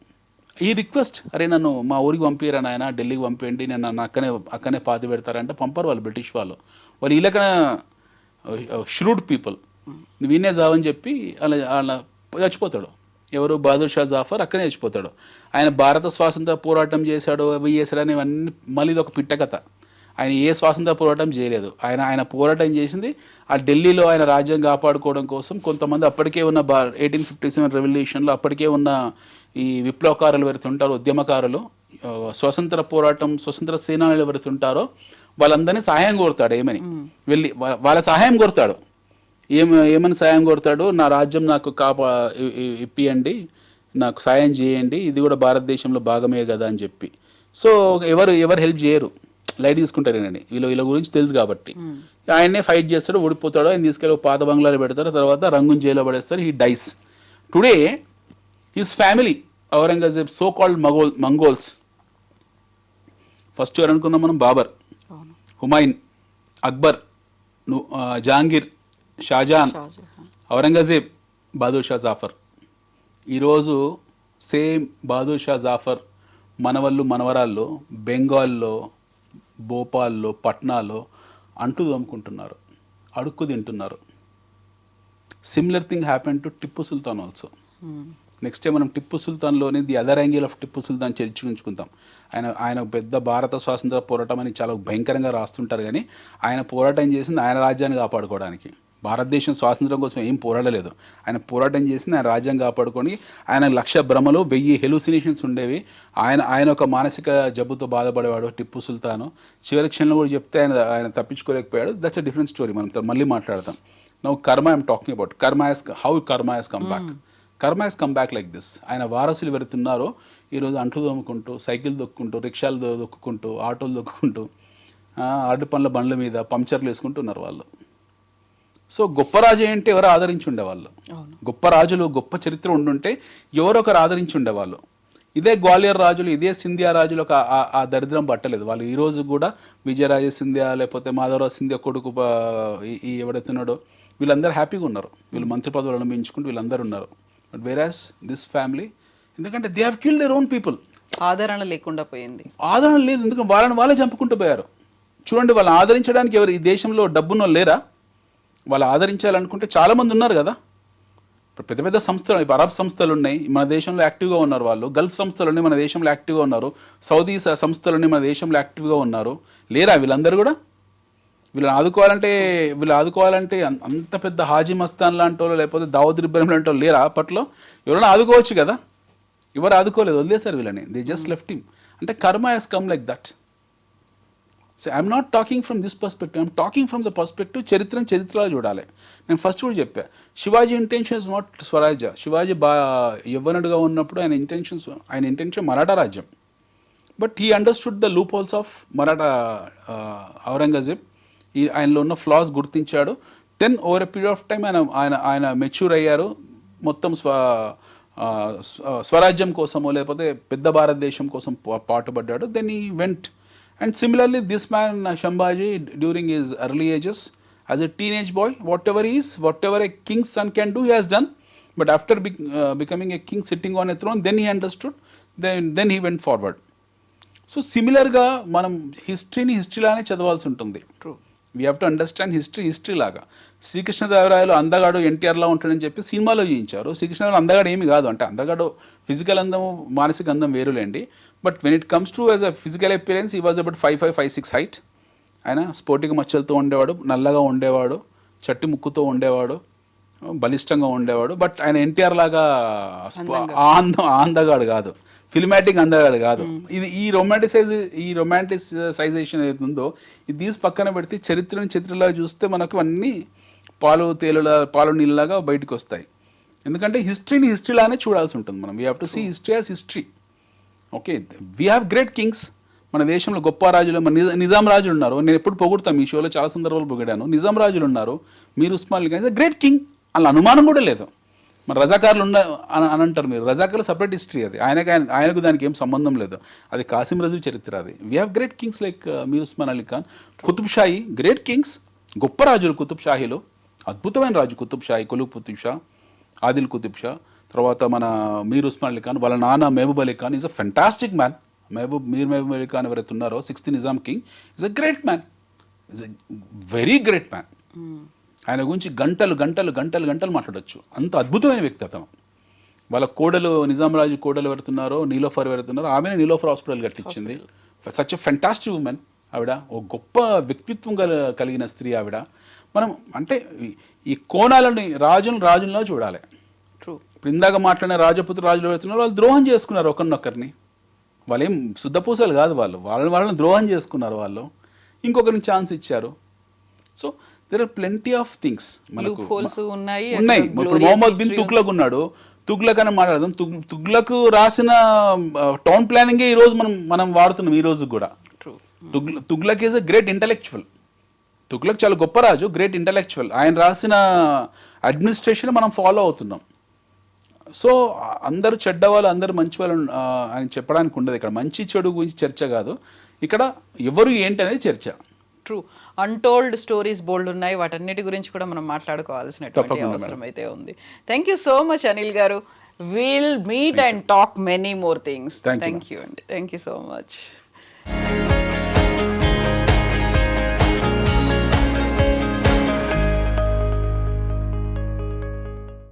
ఈ రిక్వెస్ట్, అరే నన్ను మా ఊరికి పంపిరా నాయన, ఢిల్లీకి పంపేయండి, నేను అక్కనే పాతి పెడతారంటే పంపరు వాళ్ళు, బ్రిటిష్ వాళ్ళు. వీళ్ళకన్నా ష్రూడ్ పీపుల్, వీనే జావని చెప్పి అలా చచ్చిపోతాడు. ఎవరు? బహదూర్ షా జాఫర్ అక్కడే చచ్చిపోతాడు. ఆయన భారత స్వాతంత్ర పోరాటం చేశాడు, అవి చేశాడని ఇవన్నీ మళ్ళీ ఇది ఒక పిట్టకథ. ఆయన ఏ స్వాతంత్ర పోరాటం చేయలేదు. ఆయన పోరాటం చేసింది ఆ ఢిల్లీలో ఆయన రాజ్యం కాపాడుకోవడం కోసం. కొంతమంది అప్పటికే ఉన్న 1857 రెవల్యూషన్లో అప్పటికే ఉన్న ఈ విప్లవకారులు ఎవరైతే ఉంటారో, ఉద్యమకారులు, స్వతంత్ర సేనానులు ఎవరైతే ఉంటారో వాళ్ళందరినీ సహాయం కోరుతాడు. ఏమని వెళ్ళి వాళ్ళ సహాయం కోరుతాడు. ఏమని సాయం కోరుతాడు? నా రాజ్యం నాకు ఇప్పియండి, నాకు సాయం చేయండి, ఇది కూడా భారతదేశంలో భాగమే కదా అని చెప్పి. సో ఎవరు హెల్ప్ చేయరు, లైట్ తీసుకుంటారేనండి. వీళ్ళ గురించి తెలుసు కాబట్టి ఆయన్నే ఫైట్ చేస్తాడు, ఓడిపోతాడు. ఆయన తీసుకెళ్ళి పాత బంగ్లాలో పెడతారు, తర్వాత రంగూన్ జైల్లో పడేస్తారు. He dice. Today his family, Aurangzeb so called Mongols, first ఎవరు అనుకున్నాం మనం? బాబర్, హుమాయూన్, అక్బర్, జహాంగీర్, షాజహాన్, ఔరంగజేబ్, బహదూర్ షా జాఫర్. ఈరోజు సేమ్ బహదూర్ షా జాఫర్ మనవళ్ళు మనవరాళ్ళు బెంగాల్లో, భోపాల్లో, పట్నాలో అంటు దోముకుంటున్నారు, అడుక్కు తింటున్నారు. Similar thing happen to Tipu Sultan also. Next time మనం టిప్పు సుల్తాన్లోని the other angle of Tipu Sultan చర్చించుకుందాం. ఆయన పెద్ద భారత స్వాతంత్ర పోరాటం అని చాలా భయంకరంగా రాస్తుంటారు, కానీ ఆయన పోరాటం చేసింది ఆయన రాజ్యాన్ని కాపాడుకోవడానికి. భారతదేశం స్వాతంత్రం కోసం ఏం పోరాడలేదు. ఆయన పోరాటం చేసింది ఆయన రాజ్యం కాపాడుకొని. ఆయన 1,00,000 భ్రమలు, 1000 హెలూసినేషన్స్ ఉండేవి. ఆయన ఒక మానసిక జబ్బుతో బాధపడేవాడు టిప్పు సుల్తాను. చివరి క్షణంలో కూడా చెప్తే ఆయన తప్పించుకోలేకపోయాడు. దట్స్ అ డిఫరెంట్ స్టోరీ, మనం మళ్ళీ మాట్లాడతాం. Now karma I'm talking about. How karma has come back. Karma has come back like this. ఆయన వారసులు ఎవరుతున్నారో ఈరోజు అంట్లు దొమ్ముకుంటూ, సైకిల్ దొక్కుంటూ, రిక్షాలు దొక్కుంటూ, ఆటోలు దొక్కుంటూ, అరటి పండ్ల బండ్ల మీద పంక్చర్లు వేసుకుంటున్నారు వాళ్ళు. సో గొప్ప రాజు ఏంటి? ఎవరు ఆదరించి ఉండేవాళ్ళు. గొప్ప రాజులు, గొప్ప చరిత్ర ఉండుంటే ఎవరో ఒకరు ఆదరించి ఉండేవాళ్ళు. ఇదే గ్వాలియర్ రాజులు, ఇదే సింధియా రాజులకు ఆ దరిద్రం పట్టలేదు. వాళ్ళు ఈరోజు కూడా విజయరాజ సింధియా లేకపోతే మాధవరావు సింధియా కొడుకు ఎవడెత్తున్నాడో వీళ్ళందరూ హ్యాపీగా ఉన్నారు. వీళ్ళు మంత్రి పదవులు అనుభవించుకుంటూ వీళ్ళందరూ ఉన్నారు. బట్ వేరాస్ దిస్ ఫ్యామిలీ, ఎందుకంటే they have killed their own people. ఆదరణ లేకుండా పోయింది. ఆదరణ లేదు, ఎందుకంటే వాళ్ళే చంపుకుంటూ పోయారు. చూడండి, వాళ్ళని ఆదరించడానికి ఎవరు ఈ దేశంలో డబ్బున్న లేరా? వాళ్ళు ఆదరించాలనుకుంటే చాలామంది ఉన్నారు కదా. ఇప్పుడు పెద్ద పెద్ద సంస్థలు, ఇప్పుడు అరబ్ సంస్థలు ఉన్నాయి మన దేశంలో యాక్టివ్గా ఉన్నారు. వాళ్ళు గల్ఫ్ సంస్థలు ఉన్నాయి మన దేశంలో యాక్టివ్గా ఉన్నారు. సౌదీ సంస్థలు ఉన్నాయి మన దేశంలో యాక్టివ్గా ఉన్నారు. లేరా వీళ్ళందరూ కూడా? వీళ్ళని ఆదుకోవాలంటే అంత పెద్ద హాజీ మస్తాన్ లాంటి వాళ్ళు లేకపోతే దావూద్ ఇబ్రాహిం లాంటి వాళ్ళు లేరా అప్పట్లో? ఎవరైనా ఆదుకోవచ్చు కదా. ఎవరు ఆదుకోలేదు, వదిలేశారు వీళ్ళని. They just left him. అంటే karma has come like that. So I'm not talking from this perspective, I'm talking from the perspective చరిత్రలో చూడాలి. నేను ఫస్ట్ కూడా చెప్పా, శివాజీ ఇంటెన్షన్ ఇస్ నాట్ స్వరాజ్య. శివాజీ యవ్వనుడుగా ఉన్నప్పుడు ఆయన ఇంటెన్షన్ మరాఠా రాజ్యం. But he understood the loopholes of Maratha Aurangzeb. ఆయనలో ఉన్న ఫ్లాస్ గుర్తించాడు. Then over a period of time ఆయన మెచ్యూర్ అయ్యారు. మొత్తం స్వరాజ్యం కోసమో లేకపోతే పెద్ద భారతదేశం కోసం పాటుపడ్డాడు. Then he went. And similarly this man Shambhaji during his early ages as a teenage boy, whatever a king's son can do he has done. But after becoming a king sitting on a throne, then he understood, then he went forward. So సిమిలర్గా మనం హిస్టరీలానే చదవాల్సి ఉంటుంది. True. We have to understand history లాగా. శ్రీకృష్ణదేవరాయలు అందగాడు ఎన్టీఆర్లా ఉంటాడని చెప్పి సినిమాలో చూపించారు. శ్రీకృష్ణదేవరాయలు అందగాడు ఏమి కాదు. అంటే అందగాడు ఫిజికల్ అందము మానసిక అందం వేరులేండి. But when it comes to as a physical appearance he was about 5'5", 5'6" height. ఆయన స్పోర్టిక్ మచ్చలతో ఉండేవాడు, నల్లగా ఉండేవాడు, చట్టి ముక్కుతో ఉండేవాడు, బలిష్టంగా ఉండేవాడు. బట్ ఆయన ఎన్టీఆర్ లాగా అందగాడు కాదు, ఫిల్మాటిక్ అందగాడు కాదు. ఇది ఈ రొమాంటిసైజేషన్ ఏది ఉందో ఇది తీసి పక్కన పెడితే చరిత్రలా చూస్తే మనకు అన్నీ పాలు నీళ్ళలాగా బయటకు వస్తాయి. ఎందుకంటే హిస్టరీలానే చూడాల్సి ఉంటుంది మనం. We have to see history as history. Okay, we have great kings. మన దేశంలో గొప్ప రాజులు, మన నిజాం రాజులు ఉన్నారు. నేను ఎప్పుడు పొగుడతాను, ఈ షోలో చాలా సందర్భాలు పొగిడాను. నిజాం రాజులు ఉన్నారు, మీర్ ఉస్మాన్ అలీ ఖాన్ గ్రేట్ కింగ్, అలా అనుమానం కూడా లేదు. మన రజాకారులు అని అంటారు మీరు, రజాకారులు సపరేట్ హిస్టరీ, అది ఆయనకు దానికి ఏం సంబంధం లేదు. అది కాసిం రజు చరిత్ర. అది we have great kings like Mir Osman Ali Khan, Qutb Shahi, great kings, గొప్ప రాజులు. కుతుబ్ షాహీలో అద్భుతమైన రాజు కుతుబ్ షాహీ, కులుబ్ కుతుబ్ షా, ఆదిల్ కుతుబ్ షా. తర్వాత మన మీర్ ఉస్మాన్ అలీ ఖాన్, వాళ్ళ నాన్న Mahbub Ali Khan is a fantastic man. Mahbub Ali Khan ఎవరైతే ఉన్నారో 6th Nizam king, is a great man, is a very great man. ఆయన గురించి గంటలు మాట్లాడచ్చు, అంత అద్భుతమైన వ్యక్తి అతను. వాళ్ళ కోడలు, నిజాం రాజు కోడలు ఎవరుతున్నారో, నీలోఫర్ ఎవరుతున్నారో, ఆమెనే నీలోఫర్ హాస్పిటల్ కట్టించింది. సచ్ ఎ ఫెంటాస్టిక్ ఉమెన్ ఆవిడ. ఓ గొప్ప వ్యక్తిత్వం కలిగిన స్త్రీ ఆవిడ. మనం అంటే ఈ కోణాలని రాజుల్లో చూడాలి. ట్రూ. ఇప్పుడు ఇందాక మాట్లాడిన రాజులు ఎవరుతున్నారో వాళ్ళు ద్రోహం చేసుకున్నారు ఒకరినొకరిని. వాళ్ళు ఏం శుద్ధపూసలు కాదు, వాళ్ళని ద్రోహం చేసుకున్నారు. వాళ్ళు ఇంకొకరిని ఛాన్స్ ఇచ్చారు. So there are plenty of things మనకు ఉన్నాయి. ఇప్పుడు మొహమ్మద్ బిన్ తుగ్లక్ ఉన్నాడు, తుగ్లక్ అని మాట్లాడదాం. తుగ్లక్ రాసిన టౌన్ ప్లానింగే ఈరోజు మనం వాడుతున్నాం. ఈ రోజు కూడా Tughlaq is a great intellectual. Tughlaq చాలా గొప్ప రాజు, గ్రేట్ ఇంటలెక్చువల్. ఆయన రాసిన అడ్మినిస్ట్రేషన్ మనం ఫాలో అవుతున్నాం. సో అందరూ చెడ్డవాళ్ళు, అందరూ మంచి వాళ్ళు అని చెప్పడానికి ఉండదు. ఇక్కడ మంచి చెడు గురించి చర్చ కాదు, ఇక్కడ ఎవరు ఏంటి అనేది చర్చ. ట్రూ. అన్టోల్డ్ స్టోరీస్ బోల్డ్ ఉన్నాయి, వాటన్నిటి గురించి కూడా మనం మాట్లాడుకోవాల్సినటువంటి అవసరం అయితే ఉంది. Thank you so much Anil గారు. Will meet and talk many more things. Thank you అండి. Thank you so much.